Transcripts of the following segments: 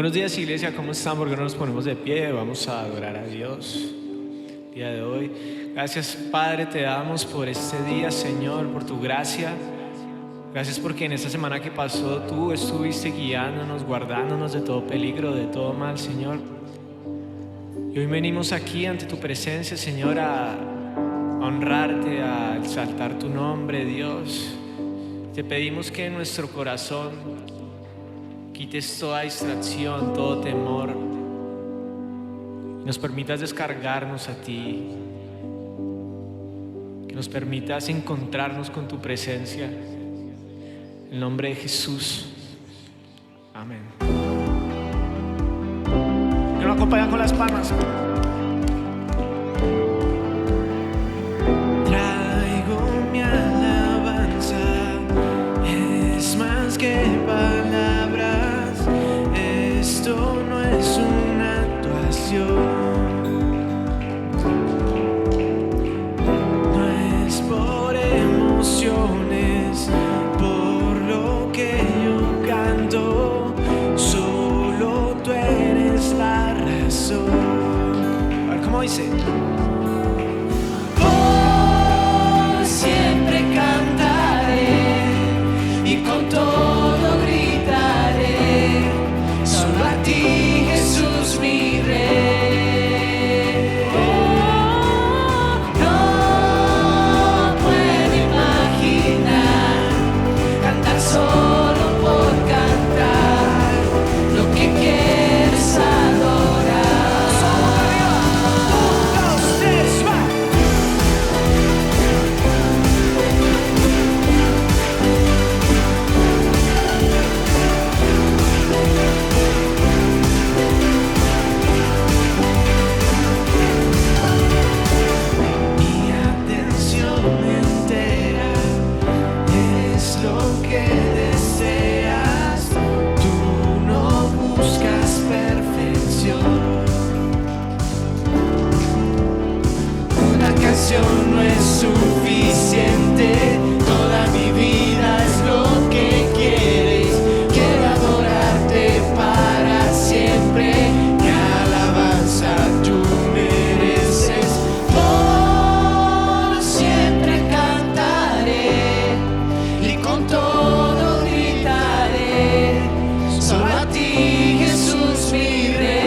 Buenos días, iglesia, ¿cómo están? ¿Por qué no nos ponemos de pie? Vamos a adorar a Dios el día de hoy. Gracias, Padre, te damos por este día, Señor, por tu gracia. Gracias porque en esta semana que pasó tú estuviste guiándonos, guardándonos de todo peligro, de todo mal, Señor. Y hoy venimos aquí ante tu presencia, Señor, a honrarte, a exaltar tu nombre, Dios. Te pedimos que en nuestro corazón quites toda distracción, todo temor, y nos permitas descargarnos a ti, que nos permitas encontrarnos con tu presencia. En el nombre de Jesús. Amén. Que nos acompañan con las palmas. Traigo mi alabanza, es más que palabras. Esto no es una actuación. Dice, por siempre cantaré y con todo gritaré, solo a ti, Jesús, mi Rey. No puedo imaginar cantar solo por cantar lo que quieres adorar. No es suficiente, toda mi vida es lo que quieres. Quiero adorarte para siempre, mi alabanza tú mereces. Por siempre cantaré y con todo gritaré, solo a ti, Jesús, mi Rey.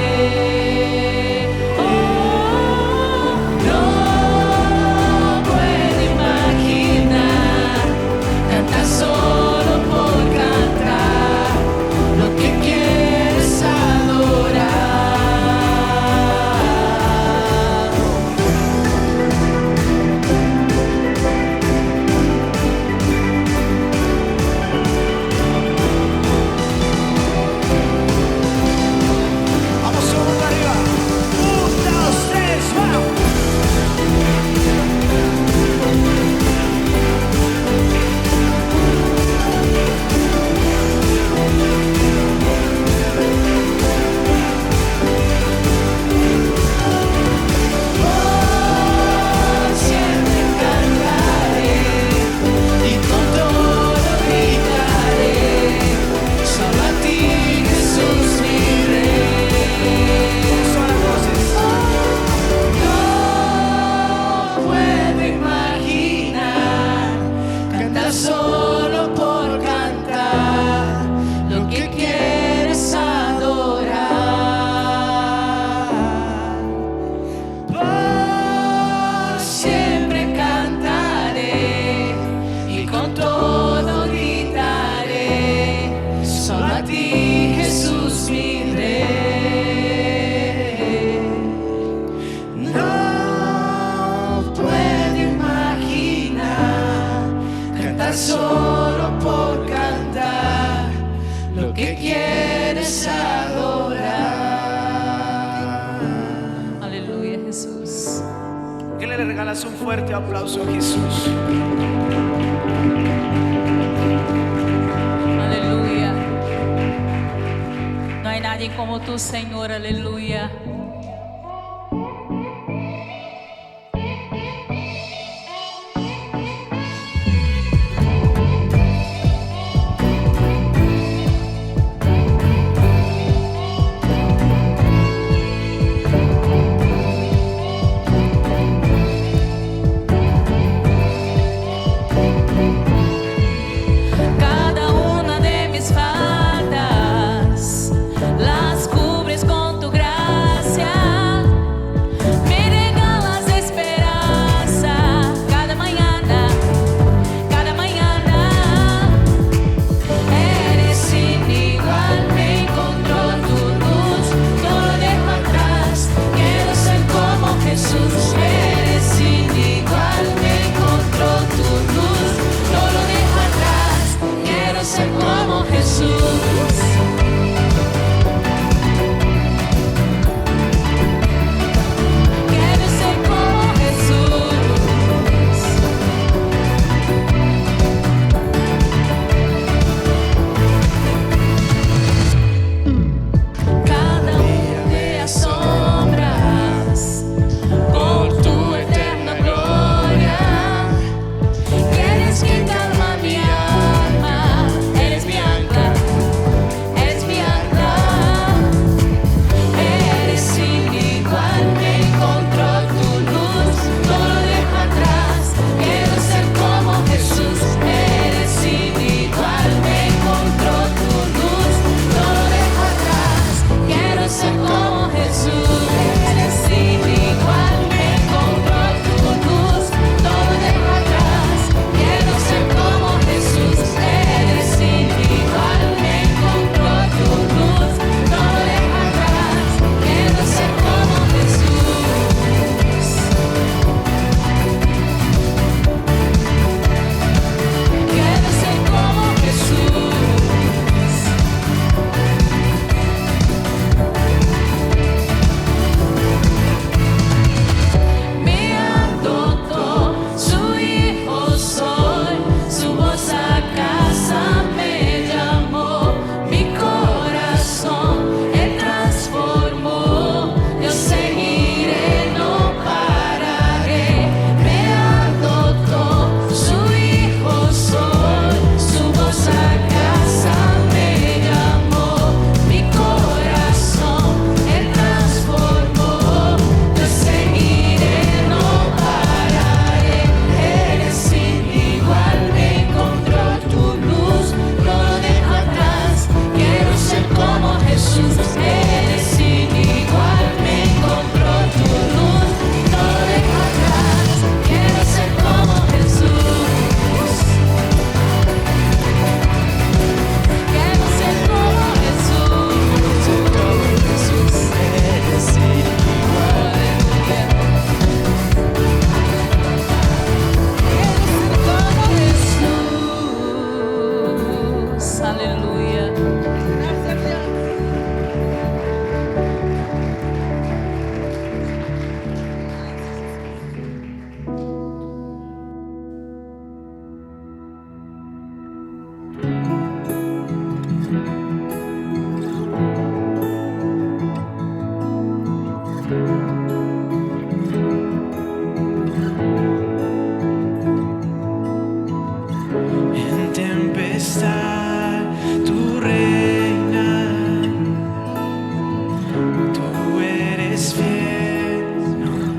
Solo por cantar lo que quieres adorar. Por siempre cantaré y con todo gritaré, solo a ti, Jesús, mi Rey. No puedo imaginar cantar solo por cantar lo que quieres adorar. Aleluya, Jesús. ¿qué le regalas un fuerte aplauso a Jesús? Aleluya. No hay nadie como tú, Señor. Aleluya.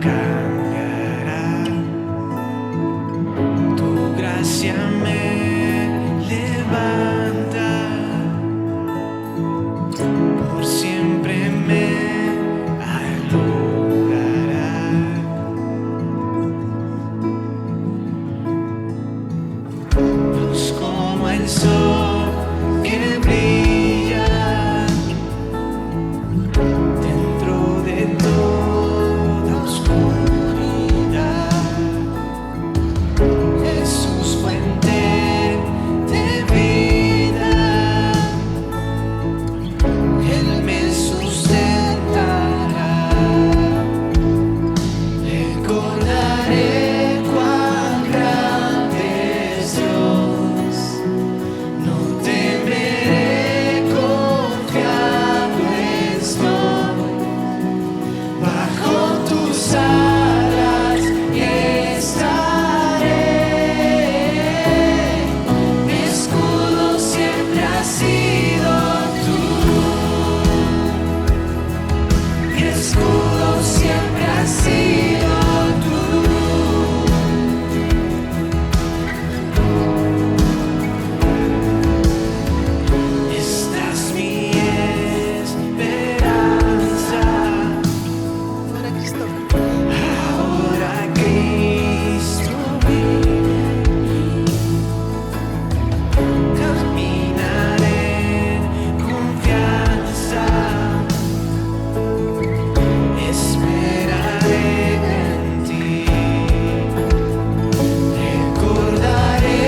cambiará. Tu gracia me levanta, por siempre me alumbrará. Luz como el sol que brilla dentro de toda oscuridad. Jesús, fuente de vida, Él me sustentará. Recordaré cuán grande es Dios, no temeré, confiado estoy. Bajo tus alas estaré. Mi escudo siempre ha sido tú. Mi escudo siempre ha sido tú. Esta es mi esperanza. Ahora Cristo vive en mí. Caminaré en confianza. Esperaré en ti. Recordaré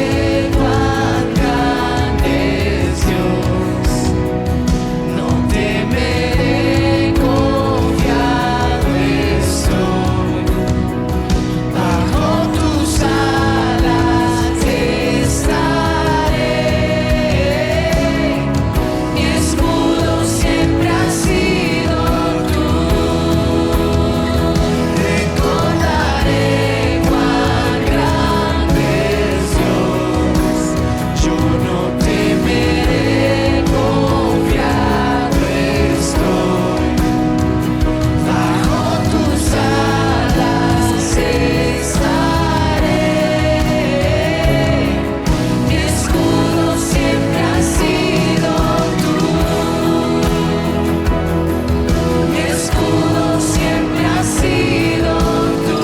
cuán grande es Dios. No temeré, confiado estoy. Bajo tus alas estaré. Mi escudo siempre ha sido tú. Recordaré cuán grande es Dios. Yo no temeré, confiado estoy. Bajo tus alas estaré. Mi escudo siempre ha sido tú. Mi escudo siempre ha sido tú.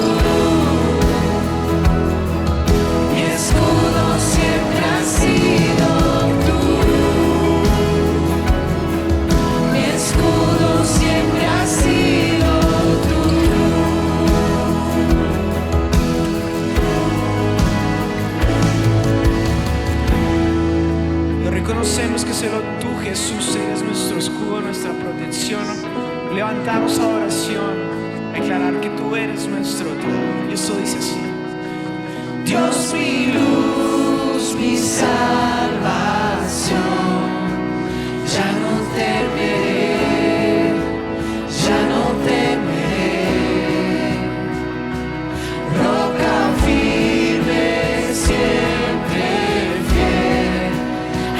Mi escudo siempre ha sido tú. Mi escudo siempre ha sido tú. Lo reconocemos que solo tú, Jesús, eres nuestro escudo, nuestra protección. Levantamos a oración, a declarar que tú eres nuestro todo. Y eso dice así: Dios, mi luz, mi salvación, ya no temeré, ya no temeré. Roca firme, siempre fiel,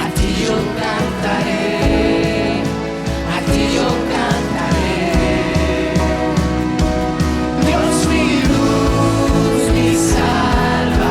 a ti yo cantaré, a ti yo cantaré. Dios, mi luz, mi salvación,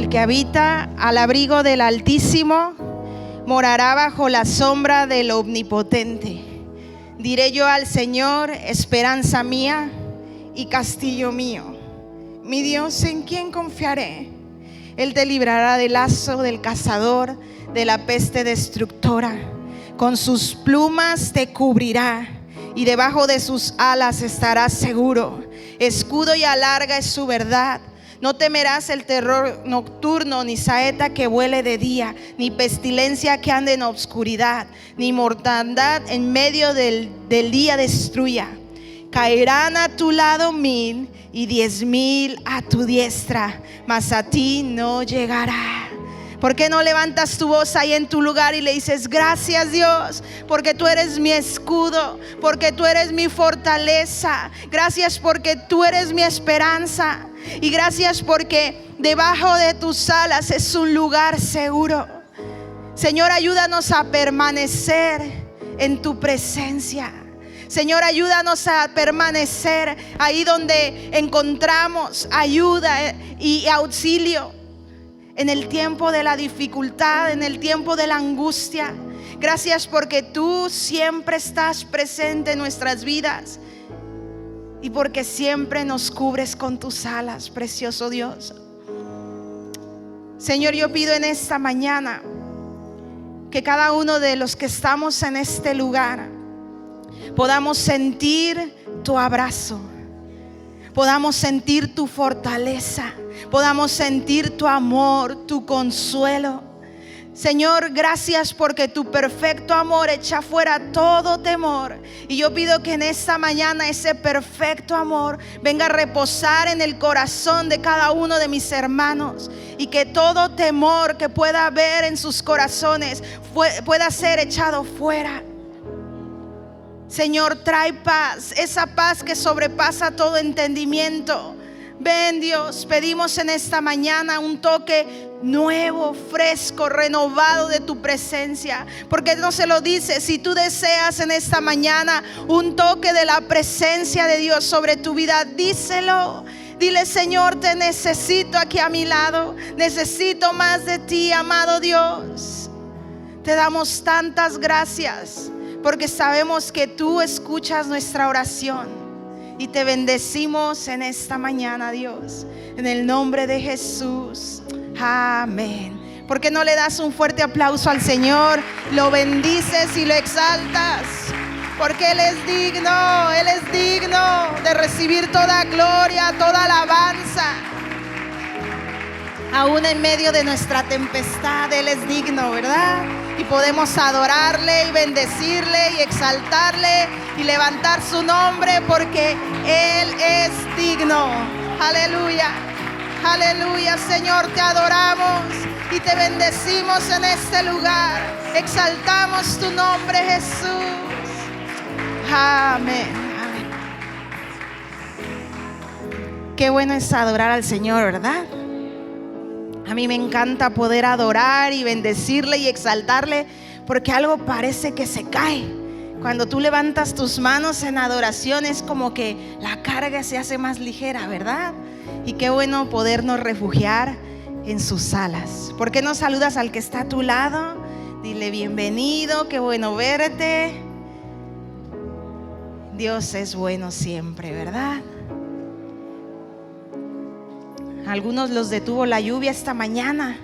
El que habita al abrigo del Altísimo morará bajo la sombra del Omnipotente. Diré yo al Señor, esperanza mía y castillo mío, mi Dios, ¿en quién confiaré? Él te librará del lazo del cazador, de la peste destructora. Con sus plumas te cubrirá y debajo de sus alas estarás seguro. Escudo y alarga es su verdad. No temerás el terror nocturno, ni saeta que vuele de día, ni pestilencia que ande en obscuridad, ni mortandad en medio del día destruya. Caerán a tu lado 1000 y 10,000 a tu diestra, mas a ti no llegará. ¿Por qué no levantas tu voz ahí en tu lugar y le dices: gracias, Dios, porque tú eres mi escudo, porque tú eres mi fortaleza? Gracias porque tú eres mi esperanza. Y gracias porque debajo de tus alas es un lugar seguro. Señor, ayúdanos a permanecer en tu presencia. Señor, ayúdanos a permanecer ahí donde encontramos ayuda y auxilio en el tiempo de la dificultad, en el tiempo de la angustia. Gracias porque tú siempre estás presente en nuestras vidas y porque siempre nos cubres con tus alas, precioso Dios. Señor, yo pido en esta mañana que cada uno de los que estamos en este lugar podamos sentir tu abrazo, podamos sentir tu fortaleza, podamos sentir tu amor, tu consuelo. Señor, gracias porque tu perfecto amor echa fuera todo temor. Y yo pido que en esta mañana ese perfecto amor venga a reposar en el corazón de cada uno de mis hermanos, y que todo temor que pueda haber en sus corazones pueda ser echado fuera. Señor, trae paz, esa paz que sobrepasa todo entendimiento. Ven, Dios, pedimos en esta mañana un toque nuevo, fresco, renovado de tu presencia. Porque no se lo dice, si tú deseas en esta mañana un toque de la presencia de Dios sobre tu vida, díselo. Dile: Señor, te necesito aquí a mi lado, necesito más de ti, amado Dios. Te damos tantas gracias porque sabemos que tú escuchas nuestra oración. Y te bendecimos en esta mañana, Dios, en el nombre de Jesús. Amén. ¿Por qué no le das un fuerte aplauso al Señor? Lo bendices y lo exaltas, porque Él es digno de recibir toda gloria, toda alabanza. Aún en medio de nuestra tempestad, Él es digno, ¿verdad? Y podemos adorarle y bendecirle y exaltarle y levantar su nombre, porque Él es digno. Aleluya, aleluya. Señor, te adoramos y te bendecimos en este lugar. Exaltamos tu nombre, Jesús. Amén, amén. Qué bueno es adorar al Señor, ¿verdad? A mí me encanta poder adorar y bendecirle y exaltarle, porque algo parece que se cae. Cuando tú levantas tus manos en adoración, es como que la carga se hace más ligera, ¿verdad? Y qué bueno podernos refugiar en sus alas. ¿Por qué no saludas al que está a tu lado? Dile: bienvenido, qué bueno verte. Dios es bueno siempre, ¿verdad? Algunos los detuvo la lluvia esta mañana.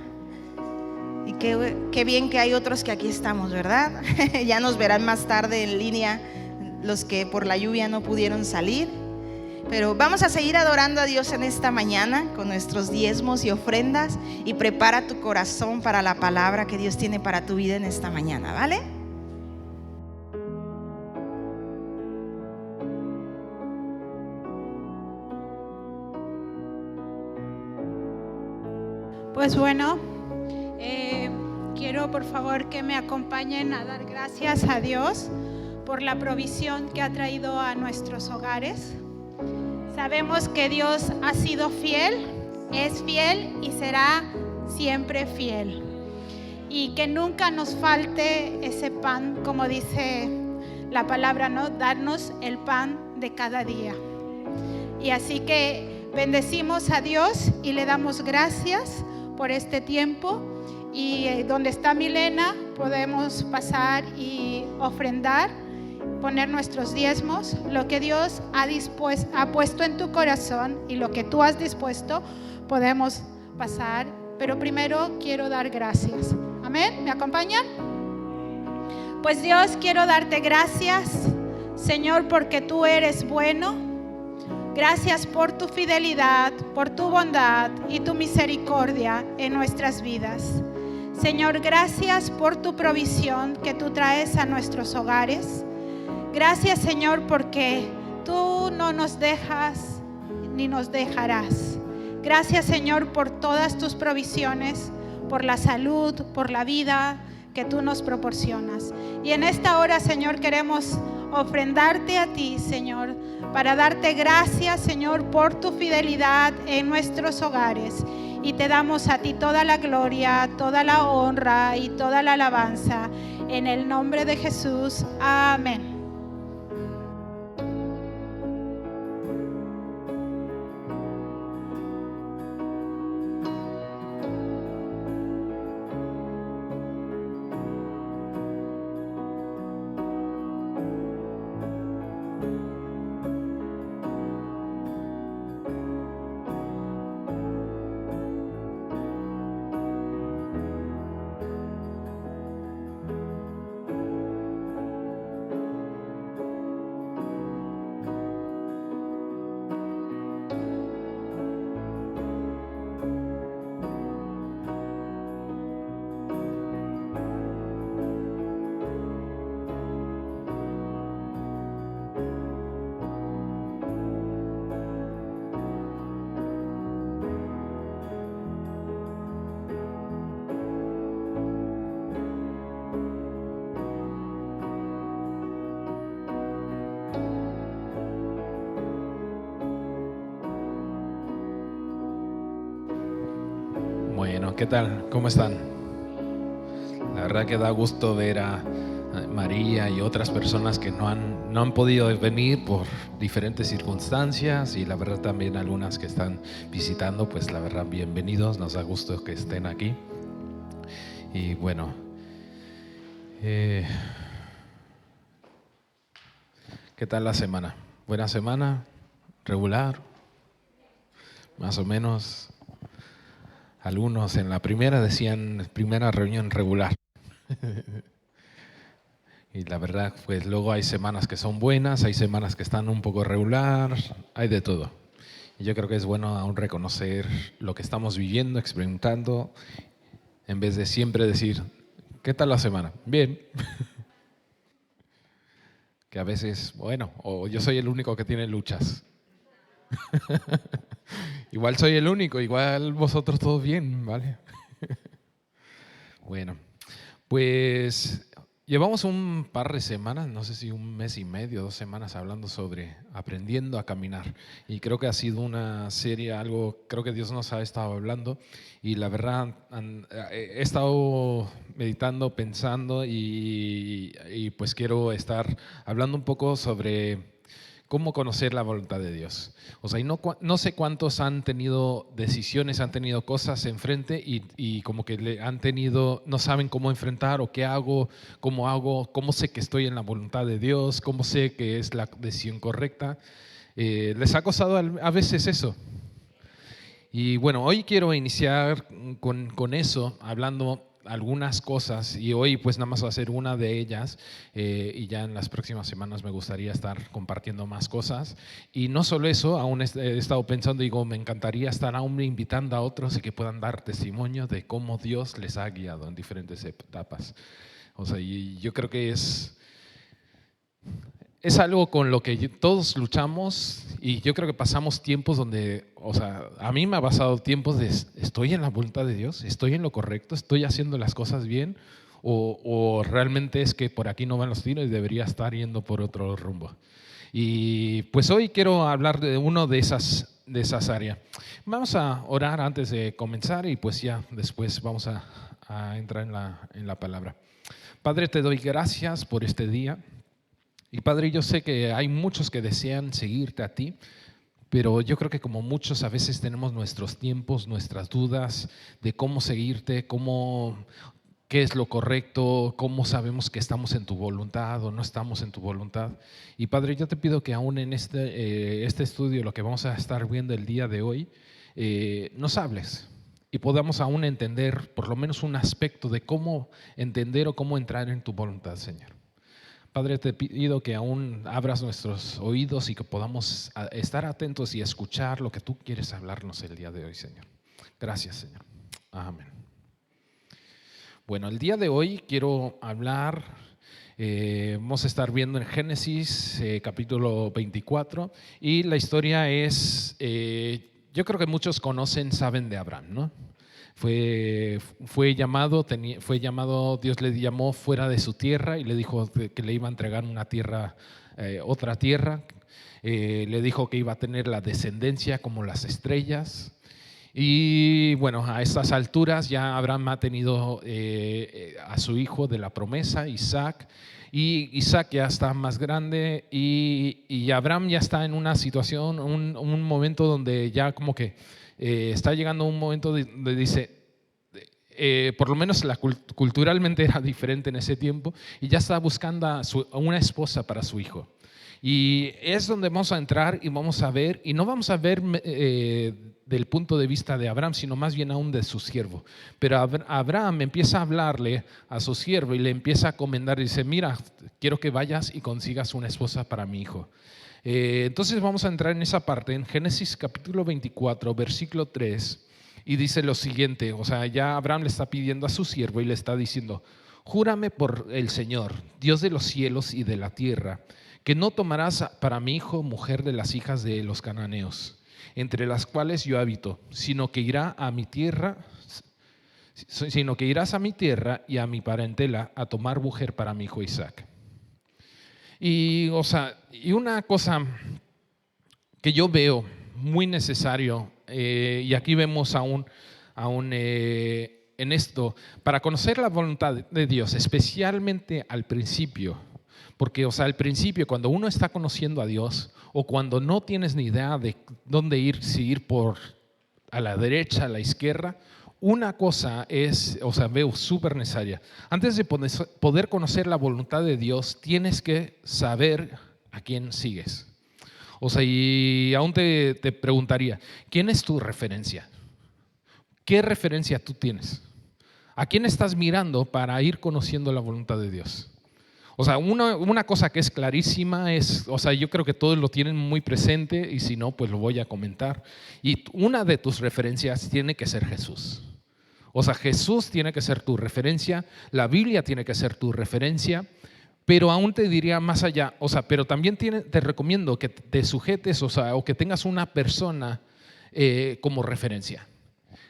Y qué bien que hay otros que aquí estamos, ¿verdad? Ya nos verán más tarde en línea los que por la lluvia no pudieron salir. Pero vamos a seguir adorando a Dios en esta mañana con nuestros diezmos y ofrendas. Y prepara tu corazón para la palabra que Dios tiene para tu vida en esta mañana, ¿vale? Pues bueno, quiero por favor que me acompañen a dar gracias a Dios por la provisión que ha traído a nuestros hogares. Sabemos que Dios ha sido fiel, es fiel y será siempre fiel. Y que nunca nos falte ese pan, como dice la palabra, ¿no? Darnos el pan de cada día. Y así que bendecimos a Dios y le damos gracias por este tiempo. Y donde está Milena podemos pasar y ofrendar, poner nuestros diezmos, lo que Dios ha puesto en tu corazón y lo que tú has dispuesto, podemos pasar. Pero primero quiero dar gracias. Amén, ¿me acompañan? Pues Dios, quiero darte gracias, Señor, porque tú eres bueno. Gracias por tu fidelidad, por tu bondad y tu misericordia en nuestras vidas. Señor, gracias por tu provisión que tú traes a nuestros hogares. Gracias, Señor, porque tú no nos dejas ni nos dejarás. Gracias, Señor, por todas tus provisiones, por la salud, por la vida que tú nos proporcionas. Y en esta hora, Señor, queremos ofrendarte a ti, Señor, para darte gracias, Señor, por tu fidelidad en nuestros hogares. Y te damos a ti toda la gloria, toda la honra y toda la alabanza. En el nombre de Jesús. Amén. Bueno, ¿qué tal? ¿Cómo están? La verdad que da gusto ver a María y otras personas que no han podido venir por diferentes circunstancias, y la verdad también algunas que están visitando, pues la verdad bienvenidos, nos da gusto que estén aquí. Y bueno, ¿qué tal la semana? ¿Buena semana? ¿Regular? Más o menos. Algunos en la primera decían primera reunión regular. Y la verdad, pues luego hay semanas que son buenas, hay semanas que están un poco regular, hay de todo. Y yo creo que es bueno aún reconocer lo que estamos viviendo, experimentando, en vez de siempre decir, ¿qué tal la semana? Bien. Que a veces, bueno, o yo soy el único que tiene luchas. Igual soy el único, igual vosotros todos bien, ¿vale? Bueno, pues llevamos un par de semanas, no sé si un mes y medio, 2 semanas, hablando sobre aprendiendo a caminar. Y creo que ha sido una serie, creo que Dios nos ha estado hablando. Y la verdad, he estado meditando, pensando y pues quiero estar hablando un poco sobre cómo conocer la voluntad de Dios. O sea, y no sé cuántos han tenido decisiones, han tenido cosas enfrente y como que no saben cómo enfrentar o qué hago, cómo sé que estoy en la voluntad de Dios, cómo sé que es la decisión correcta. Les ha costado a veces eso. Y bueno, hoy quiero iniciar con eso, hablando algunas cosas, y hoy pues nada más va a ser una de ellas, y ya en las próximas semanas me gustaría estar compartiendo más cosas. Y no solo eso, aún he estado pensando, digo, me encantaría estar aún invitando a otros y que puedan dar testimonio de cómo Dios les ha guiado en diferentes etapas. O sea, y yo creo que es algo con lo que todos luchamos, y yo creo que pasamos tiempos donde, o sea, a mí me ha pasado tiempos de estoy en la voluntad de Dios, estoy en lo correcto, estoy haciendo las cosas bien, o realmente es que por aquí no van los tiros y debería estar yendo por otro rumbo. Y pues hoy quiero hablar de uno de esas áreas. Vamos a orar antes de comenzar y pues ya después vamos a entrar en la palabra. Padre, te doy gracias por este día. Y Padre, yo sé que hay muchos que desean seguirte a ti, pero yo creo que como muchos a veces tenemos nuestros tiempos, nuestras dudas de cómo seguirte, qué es lo correcto, cómo sabemos que estamos en tu voluntad o no estamos en tu voluntad. Y Padre, yo te pido que aún en este estudio, lo que vamos a estar viendo el día de hoy, nos hables y podamos aún entender por lo menos un aspecto de cómo entender o cómo entrar en tu voluntad, Señor. Padre, te pido que aún abras nuestros oídos y que podamos estar atentos y escuchar lo que tú quieres hablarnos el día de hoy, Señor. Gracias, Señor. Amén. Bueno, el día de hoy quiero hablar, vamos a estar viendo en Génesis capítulo 24 y la historia es, yo creo que muchos conocen, saben de Abraham, ¿no? Fue llamado, Dios le llamó fuera de su tierra y le dijo que le iba a entregar una tierra, otra tierra. Le dijo que iba a tener la descendencia como las estrellas. Y bueno, a estas alturas ya Abraham ha tenido a su hijo de la promesa, Isaac. Y Isaac ya está más grande y Abraham ya está en una situación, un momento donde ya como que está llegando un momento donde dice, por lo menos culturalmente era diferente en ese tiempo, y ya está buscando a una esposa para su hijo. Y es donde vamos a entrar y vamos a ver, y no vamos a ver del punto de vista de Abraham, sino más bien aún de su siervo. Pero Abraham empieza a hablarle a su siervo y le empieza a comendar y dice, mira, quiero que vayas y consigas una esposa para mi hijo. Entonces vamos a entrar en esa parte, en Génesis capítulo 24, versículo 3, y dice lo siguiente, o sea, ya Abraham le está pidiendo a su siervo y le está diciendo, júrame por el Señor, Dios de los cielos y de la tierra, que no tomarás para mi hijo mujer de las hijas de los cananeos, entre las cuales yo habito, sino que irás a mi tierra y a mi parentela a tomar mujer para mi hijo Isaac. Y una cosa que yo veo muy necesario, y aquí vemos aún en esto, para conocer la voluntad de Dios, especialmente al principio, porque al principio cuando uno está conociendo a Dios o cuando no tienes ni idea de dónde ir, si ir a la derecha, a la izquierda, una cosa veo súper necesaria. Antes de poder conocer la voluntad de Dios, tienes que saber a quién sigues. Y aún te preguntaría, ¿quién es tu referencia? ¿Qué referencia tú tienes? ¿A quién estás mirando para ir conociendo la voluntad de Dios? Una cosa que es clarísima es, yo creo que todos lo tienen muy presente y si no, pues lo voy a comentar. Y una de tus referencias tiene que ser Jesús. Jesús tiene que ser tu referencia, la Biblia tiene que ser tu referencia, pero aún te diría más allá, pero también te recomiendo que te sujetes, o que tengas una persona como referencia.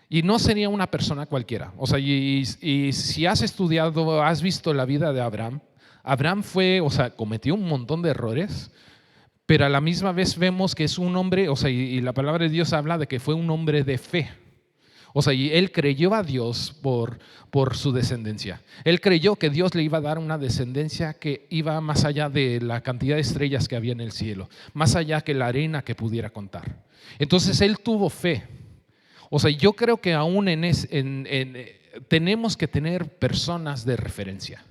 Y no sería una persona cualquiera. Y si has estudiado, has visto la vida de Abraham, Abraham cometió un montón de errores, pero a la misma vez vemos que es un hombre, y la palabra de Dios habla de que fue un hombre de fe. Y él creyó a Dios por su descendencia. Él creyó que Dios le iba a dar una descendencia que iba más allá de la cantidad de estrellas que había en el cielo, más allá que la arena que pudiera contar. Entonces él tuvo fe. Yo creo que aún tenemos que tener personas de referencia.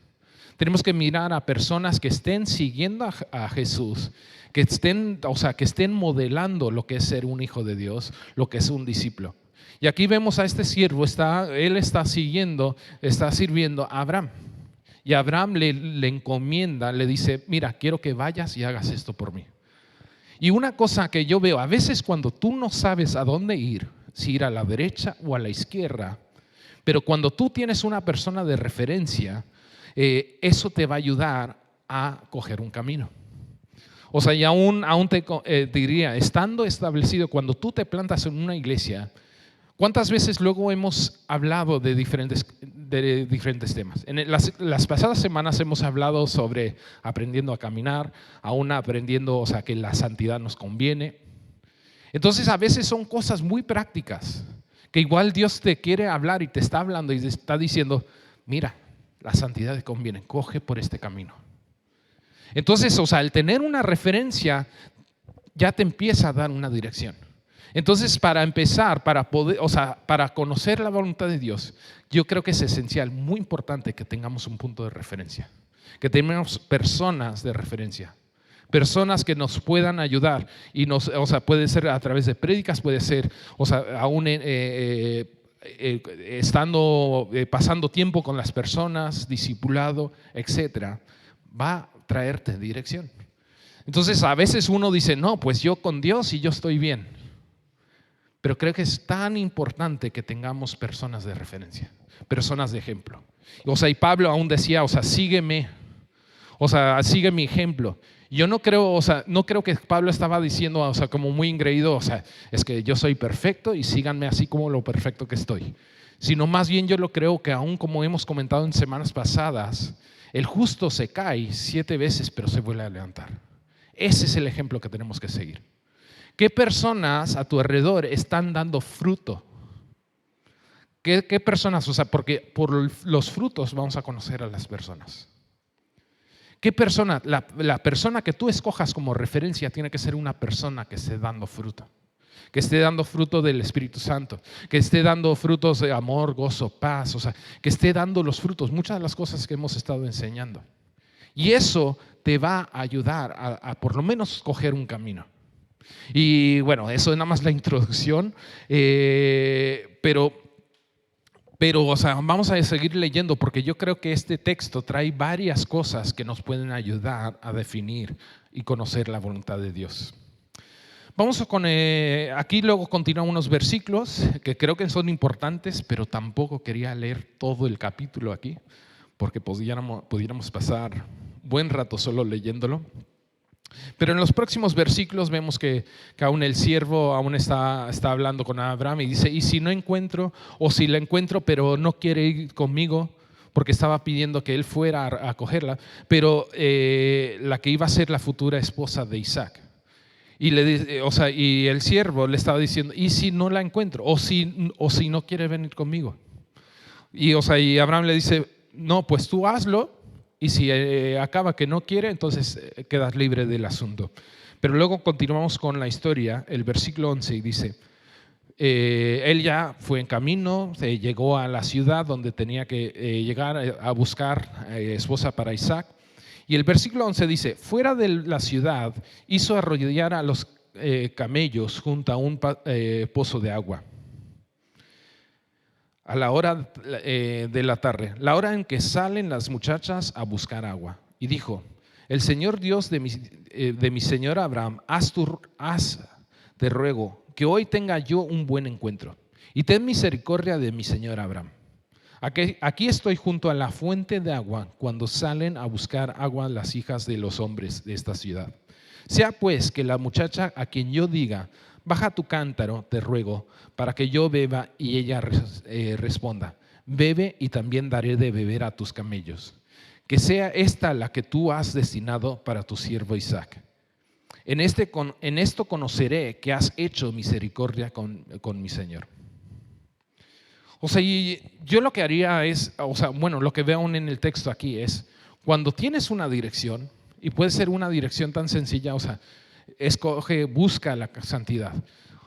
Tenemos que mirar a personas que estén siguiendo a Jesús, que estén modelando lo que es ser un hijo de Dios, lo que es un discípulo. Y aquí vemos a este siervo, él está sirviendo a Abraham. Y Abraham le encomienda, le dice, mira, quiero que vayas y hagas esto por mí. Y una cosa que yo veo, a veces cuando tú no sabes a dónde ir, si ir a la derecha o a la izquierda, pero cuando tú tienes una persona de referencia, eso te va a ayudar a coger un camino. Y aún te diría, estando establecido, cuando tú te plantas en una iglesia, ¿cuántas veces luego hemos hablado de diferentes temas? En las pasadas semanas hemos hablado sobre aprendiendo a caminar, aún aprendiendo, que la santidad nos conviene. Entonces a veces son cosas muy prácticas, que igual Dios te quiere hablar y te está hablando y te está diciendo, mira, la santidad te conviene, coge por este camino. Entonces, al tener una referencia, ya te empieza a dar una dirección. Entonces, para empezar, para poder, para conocer la voluntad de Dios, yo creo que es esencial, muy importante que tengamos un punto de referencia, que tengamos personas de referencia, personas que nos puedan ayudar y puede ser a través de prédicas, puede ser, aún estando pasando tiempo con las personas, discipulado, etcétera, va a traerte dirección. Entonces, a veces uno dice, no, pues yo con Dios y yo estoy bien. Pero creo que es tan importante que tengamos personas de referencia, personas de ejemplo. Y Pablo aún decía, sígueme, sigue mi ejemplo. Yo no creo, no creo que Pablo estaba diciendo, como muy engreído, es que yo soy perfecto y síganme así como lo perfecto que estoy. Sino más bien yo lo creo que aún como hemos comentado en semanas pasadas, el justo se cae 7 veces pero se vuelve a levantar. Ese es el ejemplo que tenemos que seguir. ¿Qué personas a tu alrededor están dando fruto? ¿Qué personas? Porque por los frutos vamos a conocer a las personas. ¿Qué persona? La persona que tú escojas como referencia tiene que ser una persona que esté dando fruto. Que esté dando fruto del Espíritu Santo. Que esté dando frutos de amor, gozo, paz. Que esté dando los frutos. Muchas de las cosas que hemos estado enseñando. Y eso te va a ayudar a por lo menos escoger un camino. Y bueno, eso es nada más la introducción, pero vamos a seguir leyendo porque yo creo que este texto trae varias cosas que nos pueden ayudar a definir y conocer la voluntad de Dios. Vamos con, aquí luego continúan unos versículos que creo que son importantes, pero tampoco quería leer todo el capítulo aquí porque pudiéramos pasar buen rato solo leyéndolo. Pero en los próximos versículos vemos que aún el siervo aún está hablando con Abraham y dice, y si no encuentro, o si la encuentro pero no quiere ir conmigo, porque estaba pidiendo que él fuera a cogerla, pero la que iba a ser la futura esposa de Isaac. Y el siervo le estaba diciendo, ¿y si no la encuentro? O si no quiere venir conmigo. Y Abraham le dice, no, pues tú hazlo. Y si acaba que no quiere, entonces quedas libre del asunto. Pero luego continuamos con la historia, el versículo 11 y dice, él ya fue en camino, llegó a la ciudad donde tenía que llegar a buscar esposa para Isaac. Y el versículo 11 dice, fuera de la ciudad hizo arrodillar a los camellos junto a un pozo de agua. A la hora de la tarde, la hora en que salen las muchachas a buscar agua. Y dijo, el Señor Dios de mi señor Abraham, haz te ruego que hoy tenga yo un buen encuentro. Y ten misericordia de mi señor Abraham. Aquí estoy junto a la fuente de agua cuando salen a buscar agua las hijas de los hombres de esta ciudad. Sea pues que la muchacha a quien yo diga, baja tu cántaro, te ruego, para que yo beba, y ella responda, bebe y también daré de beber a tus camellos. Que sea esta la que tú has destinado para tu siervo Isaac. En esto conoceré que has hecho misericordia con mi Señor. Y yo lo que haría es, lo que veo aún en el texto aquí es, cuando tienes una dirección, y puede ser una dirección tan sencilla, busca la santidad,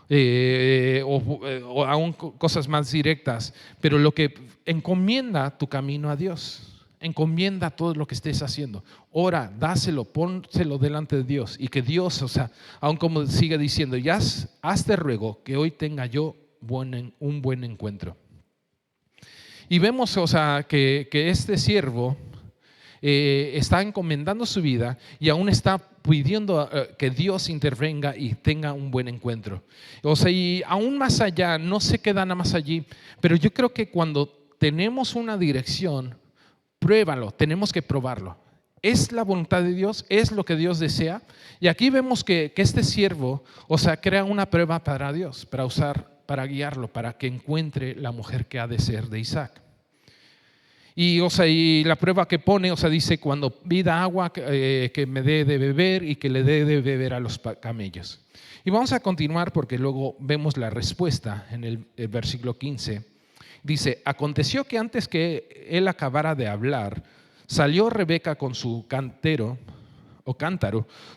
o aún cosas más directas, pero lo que encomienda tu camino a Dios. Encomienda todo lo que estés haciendo. Ora, dáselo, pónselo delante de Dios. Y que Dios, aún como sigue diciendo, ya hazte ruego que hoy tenga yo un buen encuentro. Y vemos, que este siervo está encomendando su vida y aún está pidiendo que Dios intervenga y tenga un buen encuentro. Y aún más allá, no se queda nada más allí, pero yo creo que cuando tenemos una dirección, pruébalo, tenemos que probarlo. ¿Es la voluntad de Dios? ¿Es lo que Dios desea? Y aquí vemos que este siervo, crea una prueba para Dios, para guiarlo, para que encuentre la mujer que ha de ser de Isaac. Y la prueba que pone, dice, cuando pida agua que me dé de beber y que le dé de beber a los camellos. Y vamos a continuar porque luego vemos la respuesta en el versículo 15. Dice, aconteció que antes que él acabara de hablar, salió Rebeca con su cántaro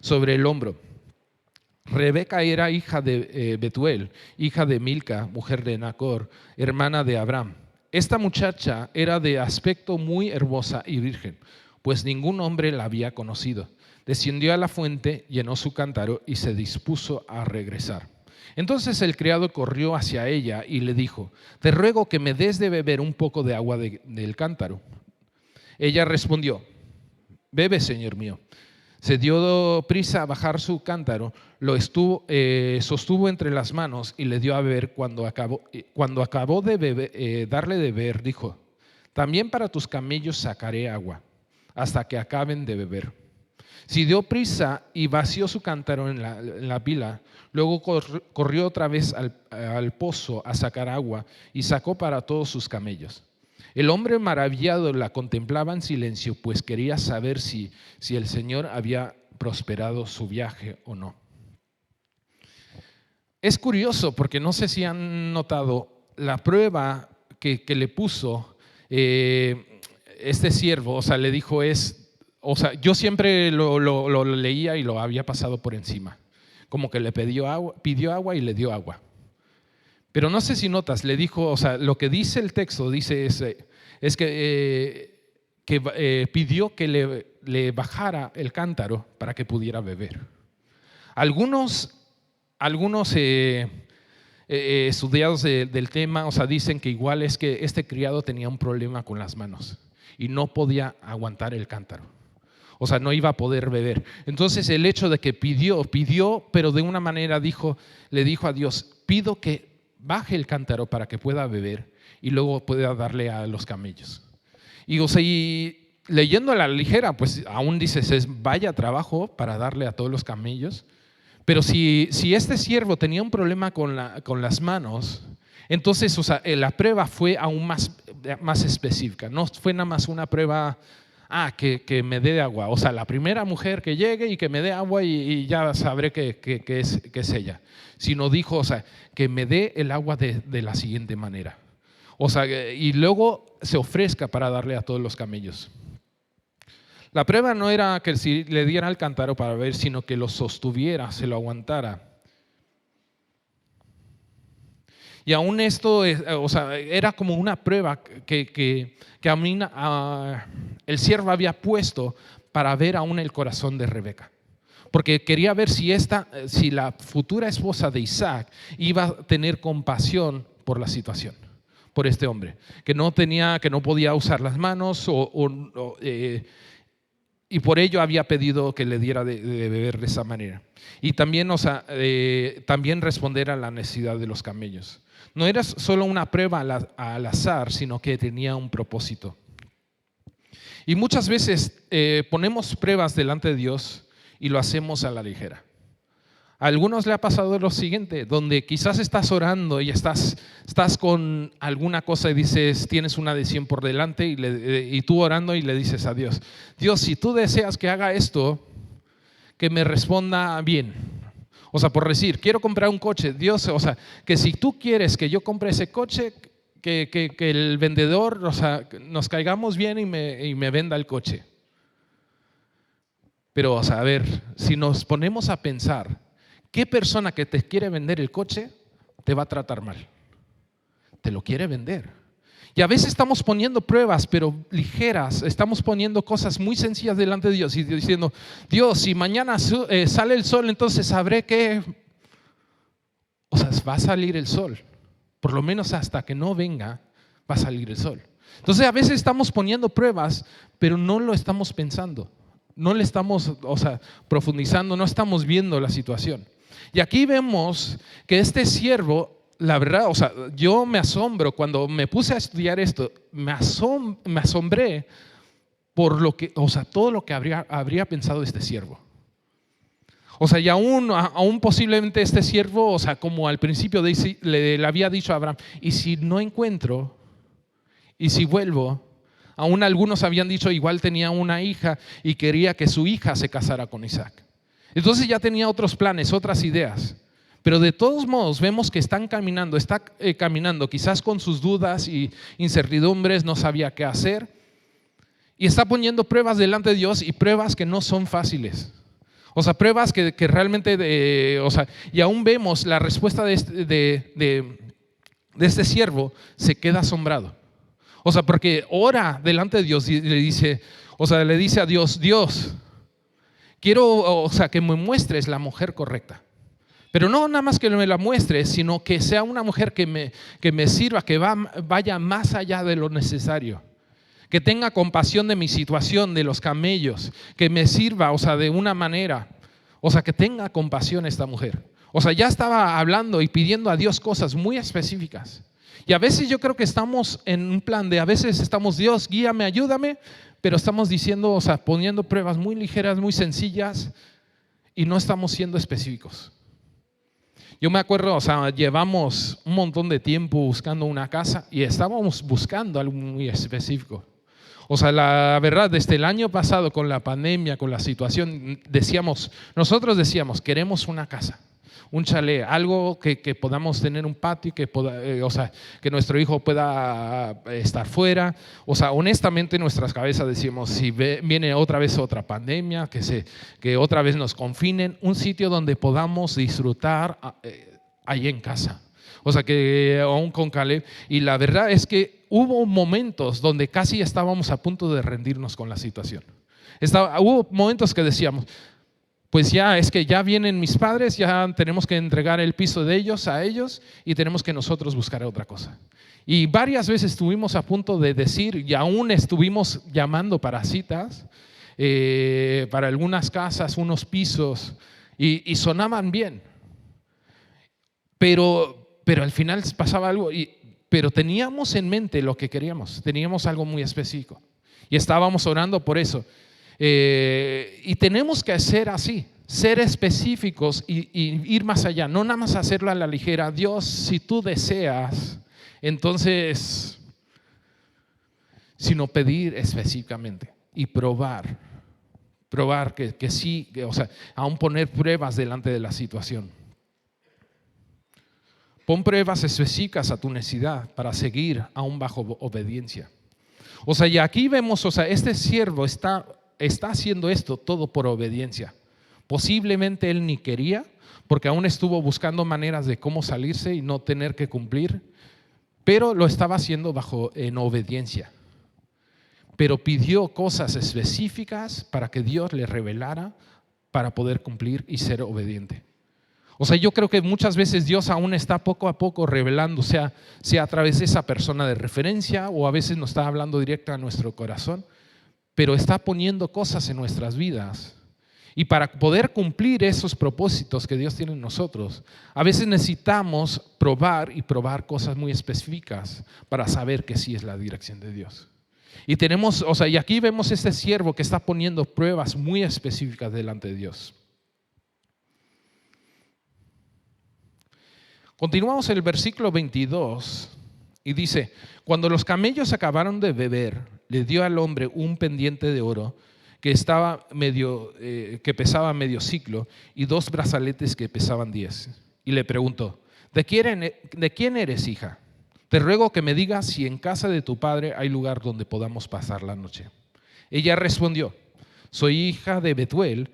sobre el hombro. Rebeca era hija de Betuel, hija de Milca, mujer de Nacor, hermana de Abraham. Esta muchacha era de aspecto muy hermosa y virgen, pues ningún hombre la había conocido. Descendió a la fuente, llenó su cántaro y se dispuso a regresar. Entonces el criado corrió hacia ella y le dijo: te ruego que me des de beber un poco de agua del cántaro. Ella respondió: bebe, señor mío. Se dio prisa a bajar su cántaro, lo sostuvo entre las manos y le dio a beber. Cuando acabó de beber, darle de beber, dijo: también para tus camellos sacaré agua, hasta que acaben de beber. Se dio prisa y vació su cántaro en la pila. Luego corrió otra vez al pozo a sacar agua y sacó para todos sus camellos. El hombre maravillado la contemplaba en silencio, pues quería saber si el Señor había prosperado su viaje o no. Es curioso porque no sé si han notado la prueba que le puso este siervo. O sea, le dijo yo siempre lo leía y lo había pasado por encima. Como que le pidió agua y le dio agua. Pero no sé si notas, le dijo, o sea, lo que dice el texto es que pidió que le bajara el cántaro para que pudiera beber. Algunos estudiados del tema, o sea, dicen que igual es que este criado tenía un problema con las manos y no podía aguantar el cántaro. O sea, no iba a poder beber. Entonces el hecho de que pidió, pero de una manera le dijo a Dios: pido que baje el cántaro para que pueda beber y luego pueda darle a los camellos. Y, o sea, y leyendo a la ligera, pues aún dices, vaya trabajo para darle a todos los camellos. Pero si este siervo tenía un problema con las manos, entonces, o sea, la prueba fue aún más específica. No fue nada más una prueba, que me dé agua. O sea, la primera mujer que llegue y que me dé agua y ya sabré que es ella. Sino dijo, o sea, que me dé el agua de la siguiente manera. O sea, y luego se ofrezca para darle a todos los camellos. La prueba no era que si le diera el cántaro para beber, sino que lo sostuviera, se lo aguantara. Y aún esto, o sea, era como una prueba que el siervo había puesto para ver aún el corazón de Rebeca. Porque quería ver si la futura esposa de Isaac iba a tener compasión por la situación, por este hombre, que no podía usar las manos y por ello había pedido que le diera de beber de esa manera. Y también, o sea, también responder a la necesidad de los camellos. No era solo una prueba al azar, sino que tenía un propósito. Y muchas veces ponemos pruebas delante de Dios y lo hacemos a la ligera. A algunos le ha pasado lo siguiente, donde quizás estás orando y estás con alguna cosa y dices, tienes una decisión por delante y tú orando y le dices a Dios: Dios, si tú deseas que haga esto, que me responda bien. O sea, por decir, quiero comprar un coche, Dios, o sea, que si tú quieres que yo compre ese coche, que el vendedor, o sea, nos caigamos bien y me venda el coche. Pero, o sea, a ver, si nos ponemos a pensar, ¿qué persona que te quiere vender el coche te va a tratar mal? Te lo quiere vender. Y a veces estamos poniendo pruebas, pero ligeras. Estamos poniendo cosas muy sencillas delante de Dios y diciendo: Dios, si mañana sale el sol, entonces sabré que, o sea, va a salir el sol. Por lo menos hasta que no venga, va a salir el sol. Entonces a veces estamos poniendo pruebas, pero no lo estamos pensando. No le estamos, o sea, profundizando, no estamos viendo la situación. Y aquí vemos que este siervo, la verdad, o sea, yo me asombro cuando me puse a estudiar esto, me asombré por lo que, o sea, todo lo que habría pensado este siervo. O sea, y aún posiblemente este siervo, o sea, como al principio le había dicho a Abraham: y si no encuentro, y si vuelvo. Aún algunos habían dicho, igual tenía una hija y quería que su hija se casara con Isaac. Entonces ya tenía otros planes, otras ideas. Pero de todos modos vemos que está caminando quizás con sus dudas y incertidumbres, no sabía qué hacer. Y está poniendo pruebas delante de Dios, y pruebas que no son fáciles. O sea, pruebas que realmente, o sea, y aún vemos la respuesta de este siervo, se queda asombrado. O sea, porque ora delante de Dios y le dice a Dios, Dios, quiero, o sea, que me muestres la mujer correcta. Pero no nada más que me la muestres, sino que sea una mujer que me sirva, que vaya más allá de lo necesario. Que tenga compasión de mi situación, de los camellos, que me sirva, o sea, de una manera, o sea, que tenga compasión esta mujer. O sea, ya estaba hablando y pidiendo a Dios cosas muy específicas. Y a veces yo creo que estamos en un plan de, a veces estamos, Dios, guíame, ayúdame, pero estamos diciendo, o sea, poniendo pruebas muy ligeras, muy sencillas, y no estamos siendo específicos. Yo me acuerdo, o sea, llevamos un montón de tiempo buscando una casa y estábamos buscando algo muy específico. O sea, la verdad, desde el año pasado con la pandemia, con la situación, nosotros decíamos, queremos una casa, un chalet, algo que podamos tener un patio, o sea, que nuestro hijo pueda estar fuera. O sea, honestamente en nuestras cabezas decíamos, si viene otra vez otra pandemia, que otra vez nos confinen, un sitio donde podamos disfrutar ahí en casa. O sea, que aún con Caleb, y la verdad es que hubo momentos donde casi estábamos a punto de rendirnos con la situación. Hubo momentos que decíamos, pues ya es que ya vienen mis padres, ya tenemos que entregar el piso de ellos a ellos y tenemos que nosotros buscar otra cosa. Y varias veces estuvimos a punto de decir, y aún estuvimos llamando para citas, para algunas casas, unos pisos, y sonaban bien. Pero al final pasaba algo, pero teníamos en mente lo que queríamos, teníamos algo muy específico y estábamos orando por eso. Y tenemos que ser así, ser específicos y ir más allá, no nada más hacerlo a la ligera. Dios, si tú deseas, entonces, sino pedir específicamente y probar que sí, o sea, aún poner pruebas delante de la situación. Pon pruebas específicas a tu necesidad para seguir aún bajo obediencia. O sea, y aquí vemos, o sea, este siervo está haciendo esto todo por obediencia. Posiblemente él ni quería, porque aún estuvo buscando maneras de cómo salirse y no tener que cumplir, pero lo estaba haciendo en obediencia. Pero pidió cosas específicas para que Dios le revelara para poder cumplir y ser obediente. O sea, yo creo que muchas veces Dios aún está poco a poco revelando, sea a través de esa persona de referencia o a veces nos está hablando directo a nuestro corazón, pero está poniendo cosas en nuestras vidas. Y para poder cumplir esos propósitos que Dios tiene en nosotros, a veces necesitamos probar cosas muy específicas para saber que sí es la dirección de Dios. Y tenemos, o sea, y aquí vemos este siervo que está poniendo pruebas muy específicas delante de Dios. Continuamos el versículo 22 y dice, cuando los camellos acabaron de beber, le dio al hombre un pendiente de oro que pesaba medio siclo y 2 brazaletes que pesaban 10. Y le preguntó, ¿de quién eres, hija? Te ruego que me digas si en casa de tu padre hay lugar donde podamos pasar la noche. Ella respondió, soy hija de Betuel,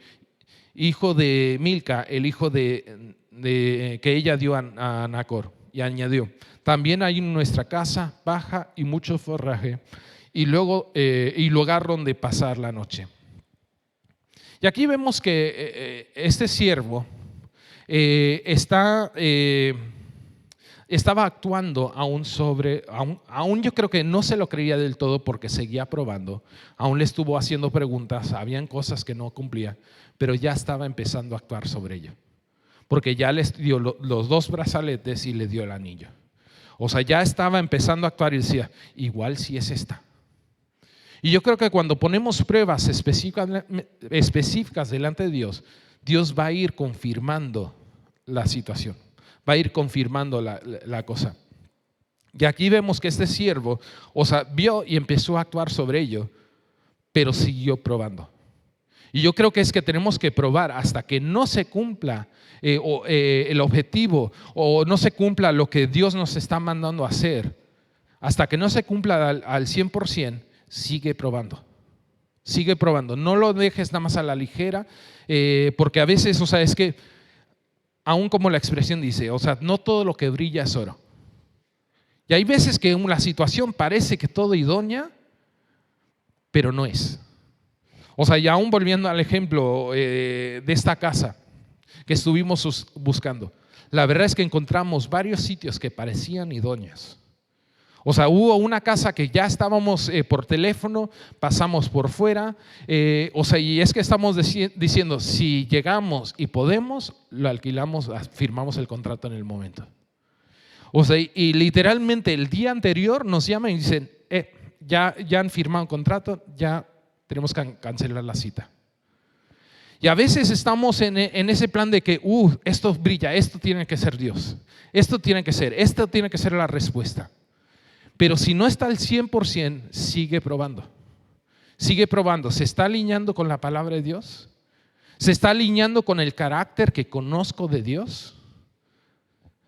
hijo de Milca, el hijo que ella dio a Nacor. Y añadió, también hay en nuestra casa paja y mucho forraje y lugar donde pasar la noche. Y aquí vemos que este siervo estaba actuando aún yo creo que no se lo creía del todo porque seguía probando, aún le estuvo haciendo preguntas, habían cosas que no cumplía, pero ya estaba empezando a actuar sobre ello. Porque ya les dio los 2 brazaletes y le dio el anillo. O sea, ya estaba empezando a actuar y decía, igual si es esta. Y yo creo que cuando ponemos pruebas específicas delante de Dios, Dios va a ir confirmando la situación, va a ir confirmando la cosa. Y aquí vemos que este siervo, o sea, vio y empezó a actuar sobre ello, pero siguió probando. Y yo creo que es que tenemos que probar hasta que no se cumpla el objetivo o no se cumpla lo que Dios nos está mandando a hacer. Hasta que no se cumpla al 100%, sigue probando. Sigue probando. No lo dejes nada más a la ligera, porque a veces, o sea, es que, aún como la expresión dice, o sea, no todo lo que brilla es oro. Y hay veces que la situación parece que todo idónea, pero no es. O sea, y aún volviendo al ejemplo de esta casa que estuvimos buscando, la verdad es que encontramos varios sitios que parecían idóneos. O sea, hubo una casa que ya estábamos por teléfono, pasamos por fuera, o sea, y es que estamos diciendo, si llegamos y podemos, lo alquilamos, firmamos el contrato en el momento. O sea, y literalmente el día anterior nos llaman y dicen, ya han firmado un contrato, ya tenemos que cancelar la cita. Y a veces estamos en ese plan de que, esto brilla, esto tiene que ser Dios, esto tiene que ser la respuesta. Pero si no está al 100%, sigue probando. Sigue probando. ¿Se está alineando con la palabra de Dios? ¿Se está alineando con el carácter que conozco de Dios?